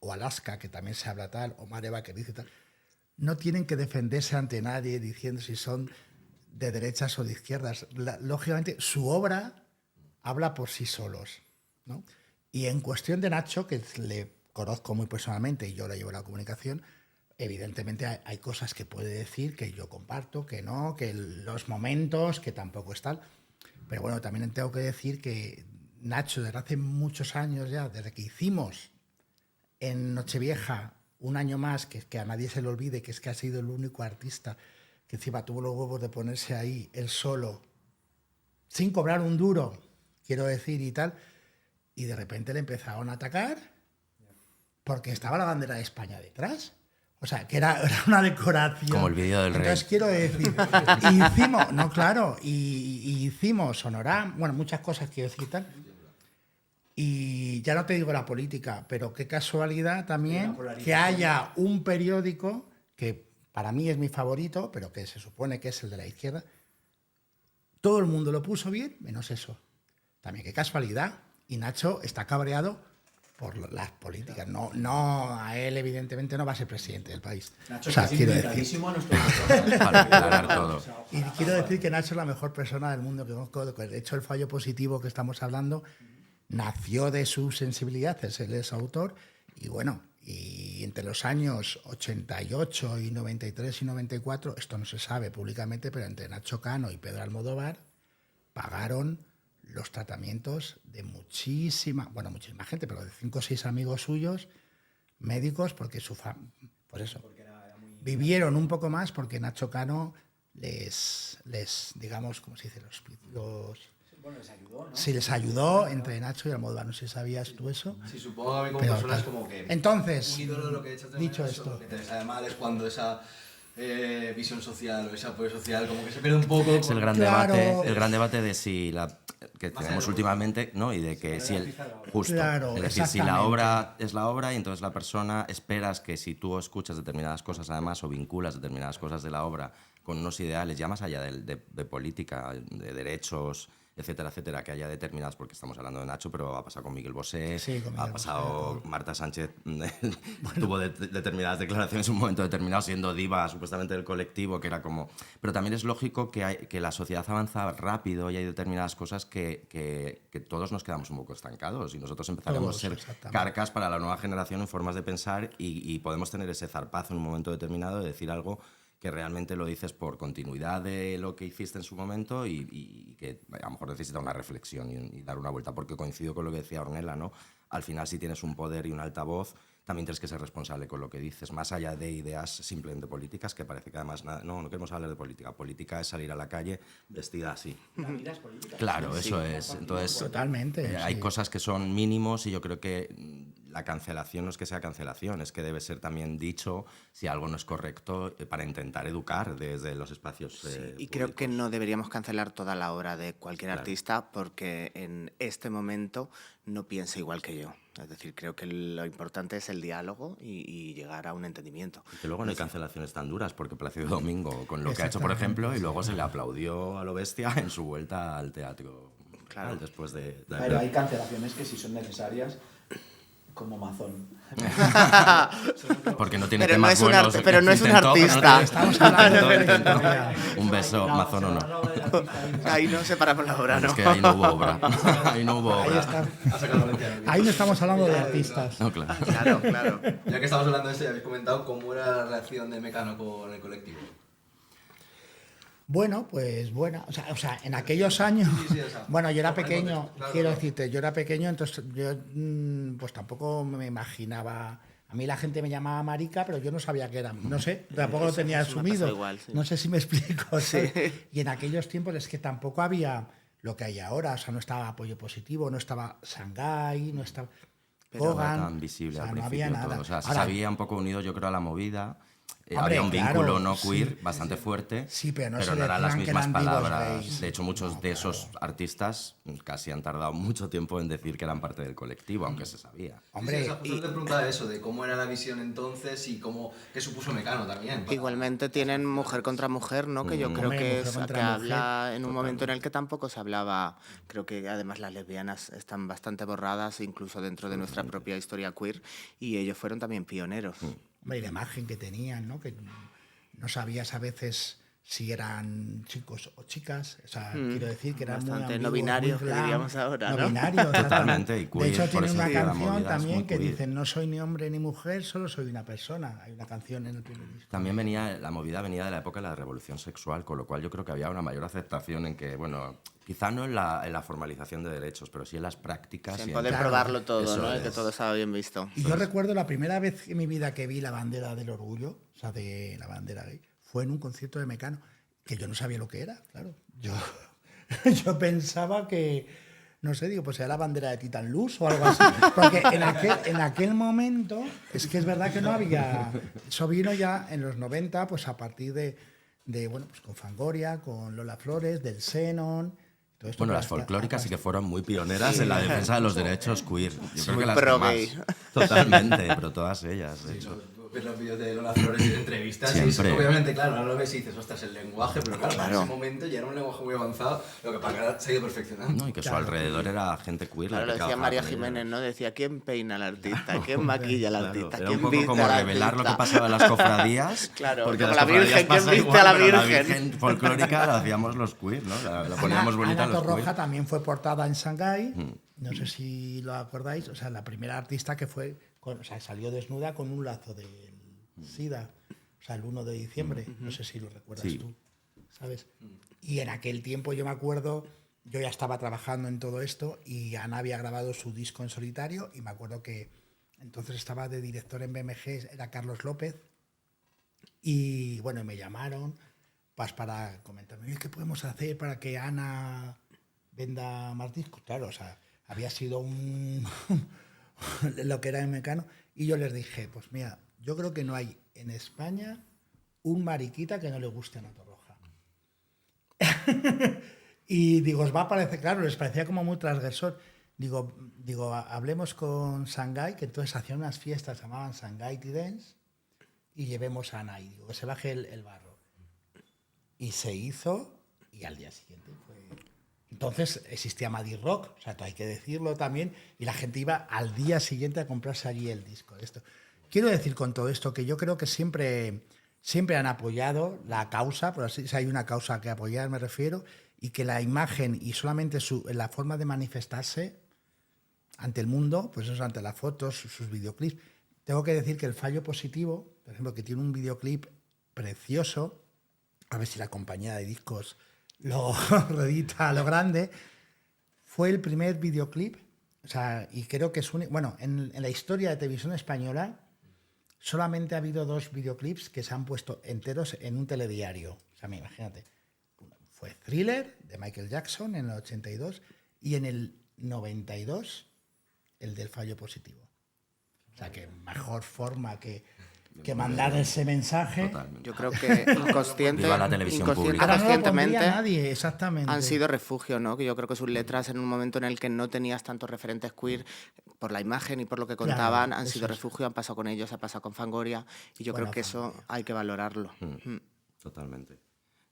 o Alaska, que también se habla tal, o Mareva, que dice tal, no tienen que defenderse ante nadie diciendo si son de derechas o de izquierdas. Lógicamente, su obra habla por sí solos, ¿no? Y en cuestión de Nacho, que le conozco muy personalmente y yo le llevo a la comunicación, evidentemente hay cosas que puede decir que yo comparto, que no, que los momentos, que tampoco es tal. Pero bueno, también tengo que decir que Nacho, desde hace muchos años ya, desde que hicimos en Nochevieja un año más, que a nadie se le olvide, que es que ha sido el único artista que encima tuvo los huevos de ponerse ahí él solo, sin cobrar un duro, quiero decir, y tal, y de repente le empezaron a atacar porque estaba la bandera de España detrás. O sea, que era una decoración. Como el vídeo del rey. Entonces quiero decir, hicimos, no, claro, y hicimos Sonorama, bueno, muchas cosas quiero decir tal. Y ya no te digo la política, pero qué casualidad también que haya un periódico que para mí es mi favorito, pero que se supone que es el de la izquierda. Todo el mundo lo puso bien, menos eso. También qué casualidad. Y Nacho está cabreado por las políticas. No, a él evidentemente no va a ser presidente del país. Nacho, o sea, que es quiero invitadísimo a nuestro Para aclarar todo. y quiero decir que Nacho es la mejor persona del mundo que conozco. De hecho, el fallo positivo que estamos hablando nació de su sensibilidad, él es autor, y bueno, y entre los años 88 y 93 y 94, esto no se sabe públicamente, pero entre Nacho Cano y Pedro Almodóvar pagaron los tratamientos de muchísima gente, pero de 5 o 6 amigos suyos, médicos, porque por eso, vivieron un poco más porque Nacho Cano les digamos, ¿cómo se dice? Bueno, les ayudó, ¿no? Sí, les ayudó entre Nacho y Almodóvar. No sé si sabías tú eso. Sí, supongo a mí como Pero, persona es claro. como que Entonces, un ídolo de lo que he hecho dicho eso, esto. lo que te sabe mal es cuando esa visión social o ese apoyo social como que se pierde un poco. Es el gran Claro. debate, el gran debate de si que tenemos últimamente, ¿no? Y de que si justo, Claro, es decir, si la exactamente. obra es la obra y entonces la persona esperas que si tú escuchas determinadas cosas además o vinculas determinadas cosas de la obra con unos ideales ya más allá de política, de derechos, etcétera, etcétera, que haya determinadas, porque estamos hablando de Nacho, pero ha pasado con Miguel Bosé, Sí, con Miguel ha pasado Bosé, Marta Sánchez, tuvo determinadas declaraciones en un momento determinado siendo diva supuestamente del colectivo, que era como... Pero también es lógico que la sociedad avanza rápido y hay determinadas cosas que todos nos quedamos un poco estancados y nosotros empezaremos Todos, a ser exactamente. carcas para la nueva generación en formas de pensar y podemos tener ese zarpazo en un momento determinado de decir algo que realmente lo dices por continuidad de lo que hiciste en su momento y que a lo mejor necesita una reflexión y dar una vuelta, porque coincido con lo que decía Ornella, ¿no? Al final, si tienes un poder y un altavoz, también tienes que ser responsable con lo que dices, más allá de ideas simplemente políticas, que parece que además no queremos hablar de política. Política es salir a la calle vestida así. La vida es política. Claro, eso es. Entonces, Totalmente, hay sí. cosas que son mínimos y yo creo que la cancelación no es que sea cancelación, es que debe ser también dicho si algo no es correcto para intentar educar desde los espacios Y creo que públicos. no deberíamos cancelar toda la obra de cualquier artista porque en este momento no piensa igual que yo. Es decir, creo que lo importante es el diálogo y llegar a un entendimiento. Que luego no hay cancelaciones tan duras, porque Plácido Domingo, con lo que ha hecho, por Exactamente, ejemplo, y luego se le aplaudió a lo bestia en su vuelta al teatro. Claro. Después de Pero hay cancelaciones que sí son necesarias, como Mazón. Porque no tiene Pero no temas es un buenos. pero no es un Intentó, pero no artista. tiene- Estamos hablando de intentó. todavía. Un beso, Mazón o no. Ahí no separamos la obra, ¿no? Es que ahí no hubo obra. Ahí no hubo Ahí obra. está. Ha sacado Valenciano. Ahí no estamos hablando de artistas. No, claro. Claro, claro. Ya que estamos hablando de esto, ya habéis comentado cómo era la relación de Mecano con el colectivo. Bueno, pues buena. O sea, en aquellos años. Sí, o sea, Bueno, yo era poner en pequeño, contexto, claro, quiero claro. decirte, yo era pequeño, entonces yo pues tampoco me imaginaba. A mí la gente me llamaba marica, pero yo no sabía qué era. No sé, tampoco lo tenía eso me ha asumido. pasado igual, sí. No sé si me explico. ¿sabes? Y en aquellos tiempos es que tampoco había lo que hay ahora. O sea, no estaba Apoyo Positivo, no estaba Shanghái, no estaba Pero no Kogan. era tan visible o sea, al no principio había nada. todo. O sea, se Ahora, había un poco unido, yo creo, a la movida. Hombre, Había un claro, vínculo no sí. queer bastante fuerte, Sí, pero no se eran las decían que mismas eran vivos palabras. gays. De hecho, muchos No, de esos artistas casi han tardado mucho tiempo en decir que eran parte del colectivo, aunque se sabía. Hombre, Sí, o sea, justo te preguntaba eso, de cómo era la visión entonces y qué supuso Mecano también. Igualmente tienen Mujer contra Mujer, ¿no? Que yo creo Hombre, que Mujer es contra que Mujer, habla en un momento en el que tampoco se hablaba. Creo que además las lesbianas están bastante borradas, incluso dentro de nuestra propia historia queer, y ellos fueron también pioneros. hombre, y la imagen que tenían, ¿no? Que no sabías a veces si eran chicos o chicas. O sea, quiero decir que eran Bastante muy no ambiguos, binarios, muy que glam, diríamos ahora, ¿no? No binarios, Totalmente, y De queer, hecho, por tiene eso una decía, la canción movida es también muy que queer. dice no soy ni hombre ni mujer, solo soy una persona. Hay una canción en el primer disco. También la movida venía de la época de la revolución sexual, con lo cual yo creo que había una mayor aceptación en que, bueno, quizá no en la formalización de derechos, pero sí en las prácticas. En y poder Claro, probarlo todo, eso ¿no? Y es. que todo estaba bien visto. Y yo recuerdo la primera vez en mi vida que vi la bandera del orgullo, o sea, de la bandera gay, fue en un concierto de Mecano, que yo no sabía lo que era, claro. Yo pensaba que, no sé, digo, pues era la bandera de Titan Luz o algo así. Porque en aquel momento, es que es verdad que no había. Eso vino ya en los 90, pues a partir de bueno, pues con Fangoria, con Lola Flores, del Xenon. Todo esto Bueno, que las hasta- folclóricas sí que fueron muy pioneras en la defensa de los derechos queer. Yo creo que las pro que más. gay. Totalmente, pero todas ellas, de hecho. Ves los vídeos de Lola Flores y de entrevistas Siempre. y obviamente, claro, ahora lo ves y dices, ostras, el lenguaje, pero claro, Claro. en ese momento ya era un lenguaje muy avanzado, lo que para que ahora se ha ido perfeccionando. No, y que a su alrededor era gente queer. la Claro, lo que decía trabajaba María con Jiménez, ellos. ¿no? Decía, ¿quién peina al artista? ¿Quién maquilla al Claro, artista? era ¿Quién un poco viste como al revelar lo que artista? pasaba en las cofradías. Claro, porque como las la Virgen, cofradías ¿quién pasa viste igual, a la pero la Virgen? Virgen folclórica la hacíamos los queer, ¿no? La poníamos bonita a Ana los Torroja queer. también fue portada en Shanghái. No sé si lo acordáis. O sea, la primera artista que fue, o sea, salió desnuda con un lazo del SIDA. O sea, el 1 de diciembre. No sé si lo recuerdas Sí. tú. ¿Sabes? Y en aquel tiempo yo me acuerdo yo ya estaba trabajando en todo esto y Ana había grabado su disco en solitario y me acuerdo que entonces estaba de director en BMG, era Carlos López, y bueno, me llamaron pues, para comentarme qué podemos hacer para que Ana venda más discos. Claro, o sea, había sido lo que era en Mecano, y yo les dije, pues mira, yo creo que no hay en España un mariquita que no le guste a Ana Torroja. Y digo, os va a parecer, claro, les parecía como muy transgresor. Digo, hablemos con Shanghai, que entonces hacían unas fiestas, se llamaban Shanghai Tea Dance, y llevemos a Ana y digo, que se baje el barro. Y se hizo, y al día siguiente fue... Entonces existía Madrid Rock, o sea, hay que decirlo también, y la gente iba al día siguiente a comprarse allí el disco. Esto. Quiero decir con todo esto que yo creo que siempre han apoyado la causa, pero si hay una causa que apoyar, me refiero, y que la imagen y solamente la forma de manifestarse ante el mundo, pues eso, ante las fotos, sus videoclips. Tengo que decir que el Fallo Positivo, por ejemplo, que tiene un videoclip precioso, a ver si la compañía de discos lo redita a lo grande, fue el primer videoclip, o sea, y creo que es bueno, en la historia de televisión española solamente ha habido 2 videoclips que se han puesto enteros en un telediario. O sea, imagínate, fue Thriller de Michael Jackson en el 82 y en el 92 el del Fallo Positivo. O sea, que mejor forma que mandar ese mensaje. Totalmente. Yo creo que Viva la televisión pública. Ahora no lo conscientemente pondría nadie, exactamente. han sido refugio, ¿no? Que yo creo que sus letras, en un momento en el que no tenías tantos referentes queer, por la imagen y por lo que contaban, Claro, han sido eso es. refugio, han pasado con ellos, ha pasado con Fangoria, y yo Bueno, creo que eso Fangoria. hay que valorarlo. Totalmente.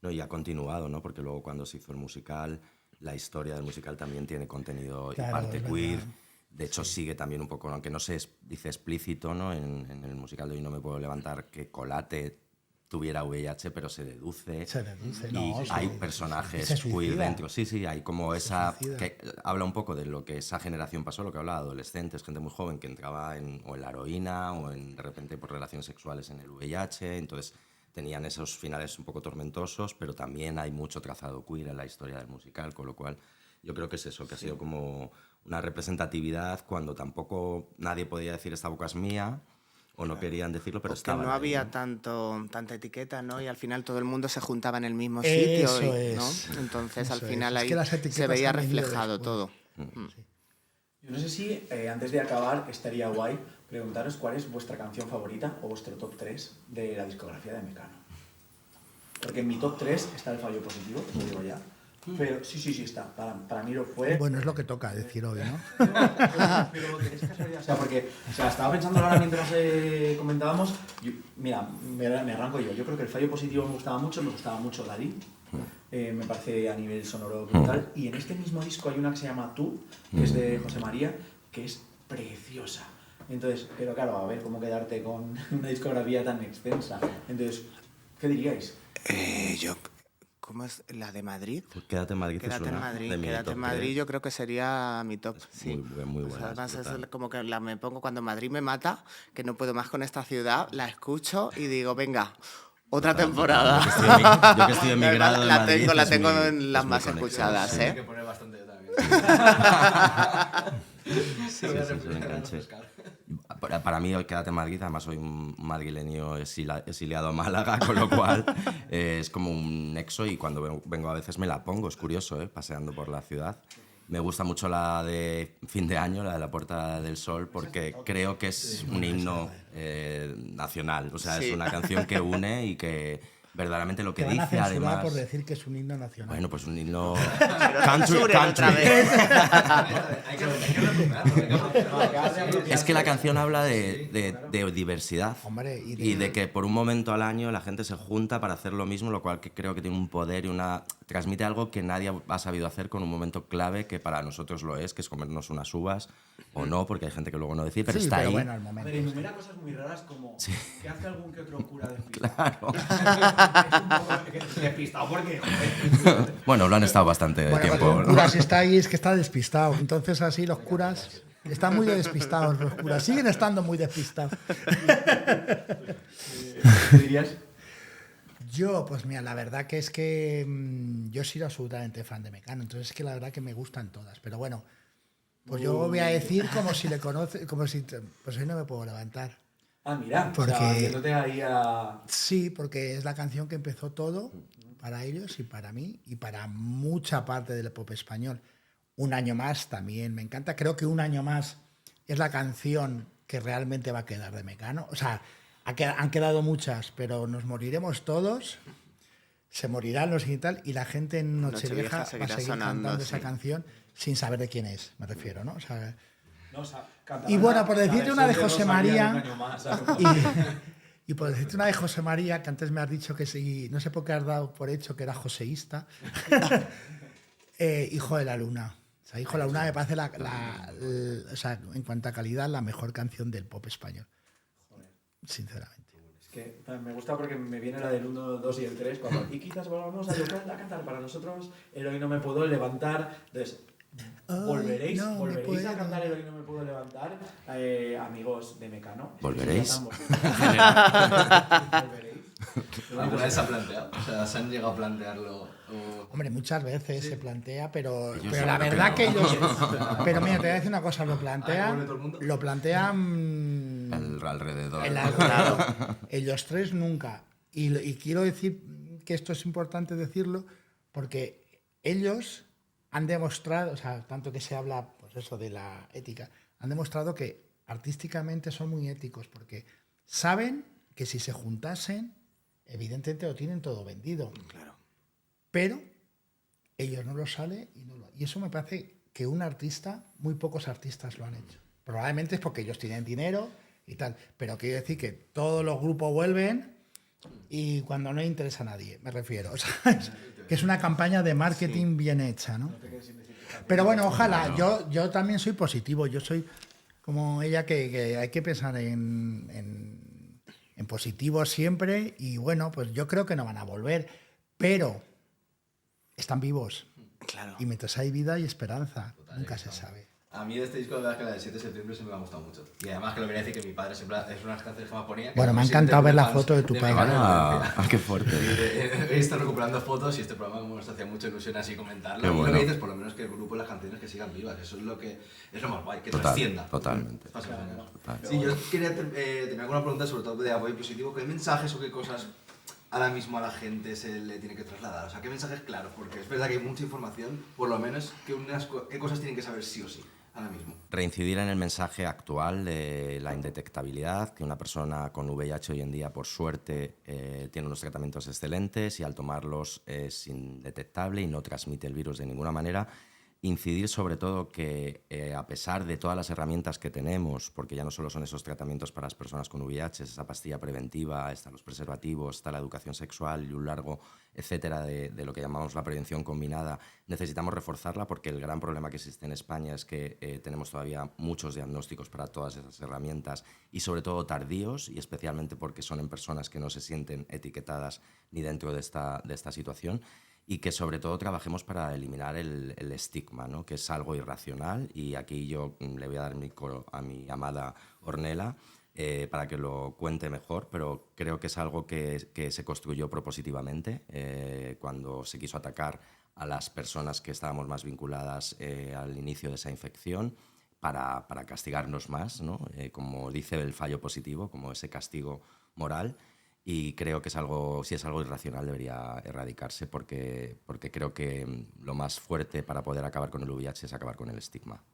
No, y ha continuado, ¿no? Porque luego cuando se hizo el musical, la historia del musical también tiene contenido Claro, y parte es queer. verdad. De hecho, sigue también un poco, aunque no se dice explícito, ¿no? En el musical de Hoy no me puedo levantar, que Colate tuviera VIH, pero se deduce. Se deduce, y no, hay sí, personajes se suicida. queer dentro. Sí, hay como esa... suicida. que habla un poco de lo que esa generación pasó, lo que hablaba de adolescentes, gente muy joven que entraba o en la heroína o de repente por relaciones sexuales en el VIH, entonces tenían esos finales un poco tormentosos, pero también hay mucho trazado queer en la historia del musical, con lo cual yo creo que es eso, que ha sido como una representatividad cuando tampoco nadie podía decir esta boca es mía o no querían decirlo, pero Porque estaban no ahí, había ¿no? tanta etiqueta, ¿no? Y al final todo el mundo se juntaba en el mismo Eso sitio, es. ¿no? Entonces Eso al es. final Es ahí que las etiquetas se veía han venido reflejado después. todo. Yo no sé si antes de acabar estaría guay preguntaros cuál es vuestra canción favorita o vuestro top 3 de la discografía de Mecano. Porque en mi top 3 está el Fallo Positivo, os lo digo ya. Pero sí está. Para mí lo fue. Bueno, es lo que toca decir hoy, ¿no? Pero es casualidad. O sea, porque estaba pensando ahora mientras comentábamos. Mira, me arranco yo. Yo creo que el Fallo Positivo me gustaba mucho Dalí. Me parece a nivel sonoro brutal. Y en este mismo disco hay una que se llama Tú, que es de José María, que es preciosa. Entonces, pero claro, a ver cómo quedarte con una discografía tan extensa. Entonces, ¿qué diríais? ¿Cómo es la de Madrid? Pues Quédate en Madrid. Quédate es en una Madrid, de mi Quédate top en Madrid, 3. yo creo que sería mi top. Sí. Muy Pues buena. además es brutal. como que me pongo cuando Madrid me mata, que no puedo más con esta ciudad, la escucho y digo, venga, otra temporada. Yo que estoy emigrado de la Madrid, tengo, la es tengo muy- en las es muy más conexión, escuchadas, sí. Hay que ¿eh? poner bastante yo también. Sí, es un enganche. Para mí, Quédate en Madrid, además soy un madrileño exiliado a Málaga, con lo cual es como un nexo y cuando vengo a veces me la pongo, es curioso, paseando por la ciudad. Me gusta mucho la de fin de año, la de la Puerta del Sol, porque creo que es un himno nacional, o sea, Sí. es una canción que une y que verdaderamente lo que Te van a dice censurar además... por decir que es un himno nacional. Bueno, pues un himno... Censuren otra vez. Es que la canción habla de diversidad. Hombre, y de que por un momento al año la gente se junta para hacer lo mismo, lo cual que creo que tiene un poder y transmite algo que nadie ha sabido hacer con un momento clave que para nosotros lo es, que es comernos unas uvas o no, porque hay gente que luego no decide, pero sí, está pero ahí. bueno, al A ver, momento. enumera cosas muy raras como que hace algún que otro cura despistado. Claro. Es un poco despistado porque, joder. Bueno, lo han estado bastante Bueno, tiempo. cuando un ¿no? cura si está ahí es que está despistado. Entonces así los curas están muy despistados, los curas. Siguen estando muy despistados. ¿Qué dirías? Yo, pues mira, la verdad que es que yo he sido absolutamente fan de Mecano, entonces es que la verdad que me gustan todas, pero bueno, pues yo voy a decir como si le conoce, como si, pues hoy no me puedo levantar. Ah, mira, Porque- o sea, viéndote ahí a... Sí, porque es la canción que empezó todo para ellos y para mí y para mucha parte del pop español. Un año más también me encanta. Creo que un año más es la canción que realmente va a quedar de Mecano. O sea, han quedado muchas, pero nos moriremos todos. Se morirán los y tal, y la gente en Nochevieja va a seguirá seguir sonando, cantando esa sí. canción sin saber de quién es, me refiero, ¿no? O sea, No, o sea, Y bueno, por la decirte una de versión José Rosalía María, de un año más, ¿sabes? y por decirte una de José María, que antes me has dicho que sí, no sé por qué has dado por hecho que era joseísta, Hijo de la Luna. O sea, Hijo de la Luna me parece o sea, en cuanto a calidad, la mejor canción del pop español. Sinceramente. Es que me gusta porque me viene la del 1, 2 y el 3. Y quizás volvamos a cantar para nosotros. El Hoy no me puedo levantar. Entonces, ¿volveréis a cantar el Hoy no me puedo levantar, amigos de Mecano? ¿Volveréis? ¿Volveréis? ¿Alguna vez se ha planteado? O sea, ¿se han llegado a plantearlo? Hombre, muchas veces se plantea, pero la seguro verdad que que no. ellos... Pero mira, te voy a decir una cosa, ¿Vuelve todo el mundo? lo plantean Alrededor. ellos tres nunca. Y quiero decir que esto es importante decirlo porque ellos han demostrado, o sea, tanto que se habla, pues eso, de la ética, han demostrado que artísticamente son muy éticos porque saben que si se juntasen, evidentemente lo tienen todo vendido. Claro. Pero ellos no lo sale y eso me parece que un artista, muy pocos artistas lo han hecho. Probablemente es porque ellos tienen dinero y tal, pero quiero decir que todos los grupos vuelven y cuando no interesa a nadie, me refiero. O sea, que es una campaña de marketing bien hecha, ¿no? Pero bueno, ojalá, yo también soy positivo, yo soy como ella que hay que pensar en positivo siempre y bueno, pues yo creo que no van a volver, pero están vivos. Claro. Y mientras hay vida hay esperanza, nunca se sabe. A mí de este disco, la verdad es que la del 7 de septiembre siempre me ha gustado mucho. Y además que lo venía a decir que mi padre siempre es una de las canciones que me ponía. Bueno, me ha encantado ver la foto de tu padre. Qué fuerte. He estado recuperando fotos y este programa nos hacía mucha ilusión así comentarlo. Qué Y bueno. lo que dices, por lo menos que el grupo y las canciones que sigan vivas. Eso es lo más guay, que trascienda. Totalmente. Pasen los años. Total. Sí, yo quería tener alguna pregunta sobre todo de apoyo positivo. ¿Qué mensajes o qué cosas ahora mismo a la gente se le tiene que trasladar? O sea, ¿qué mensajes claros? Porque es verdad que hay mucha información, por lo menos, ¿qué cosas tienen que saber sí o sí ahora mismo? Reincidir en el mensaje actual de la indetectabilidad, que una persona con VIH hoy en día, por suerte, tiene unos tratamientos excelentes y al tomarlos es indetectable y no transmite el virus de ninguna manera. Incidir sobre todo que a pesar de todas las herramientas que tenemos, porque ya no solo son esos tratamientos para las personas con VIH, esa pastilla preventiva, están los preservativos, está la educación sexual y un largo etcétera de lo que llamamos la prevención combinada, necesitamos reforzarla porque el gran problema que existe en España es que tenemos todavía muchos diagnósticos para todas esas herramientas y sobre todo tardíos y especialmente porque son en personas que no se sienten etiquetadas ni dentro de esta situación. Y que sobre todo trabajemos para eliminar el estigma, ¿no? Que es algo irracional y aquí yo le voy a dar micro a mi amada Ornella para que lo cuente mejor, pero creo que es algo que se construyó propositivamente cuando se quiso atacar a las personas que estábamos más vinculadas al inicio de esa infección para castigarnos más, ¿no? Como dice el fallo positivo, como ese castigo moral. Y creo que si es algo irracional debería erradicarse porque creo que lo más fuerte para poder acabar con el VIH es acabar con el estigma.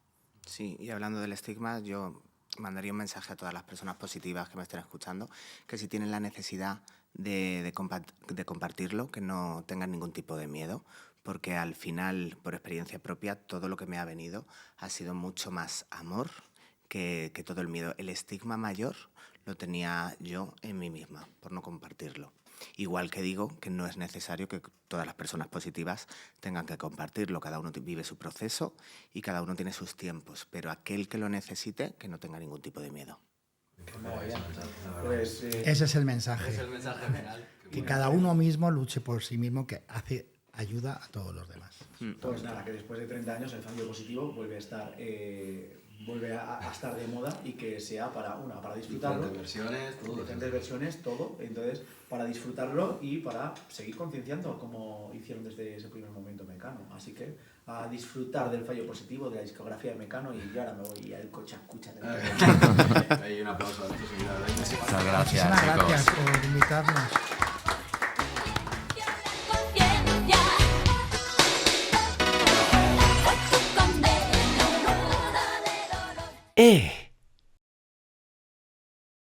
Sí, y hablando del estigma, yo mandaría un mensaje a todas las personas positivas que me estén escuchando, que si tienen la necesidad de compartirlo, que no tengan ningún tipo de miedo, porque al final, por experiencia propia, todo lo que me ha venido ha sido mucho más amor que todo el miedo. El estigma mayor lo tenía yo en mí misma, por no compartirlo. Igual que digo que no es necesario que todas las personas positivas tengan que compartirlo. Cada uno vive su proceso y cada uno tiene sus tiempos, pero aquel que lo necesite, que no tenga ningún tipo de miedo. Pues, Ese es el mensaje. Es el mensaje final. Que cada uno mismo luche por sí mismo, que hace ayuda a todos los demás. pues nada, que después de 30 años el fallo positivo vuelve a estar vuelve a estar de moda y que sea para disfrutarlo. Diferentes versiones, todo. Diferentes versiones, todo. Entonces, para disfrutarlo y para seguir concienciando como hicieron desde ese primer momento Mecano. Así que a disfrutar del fallo positivo de la discografía de Mecano y yo ahora me voy al coche a escuchar. Hay un aplauso a nuestros invitados. Muchas gracias, Muchísimas chicos. gracias por invitarnos. ¡Eh!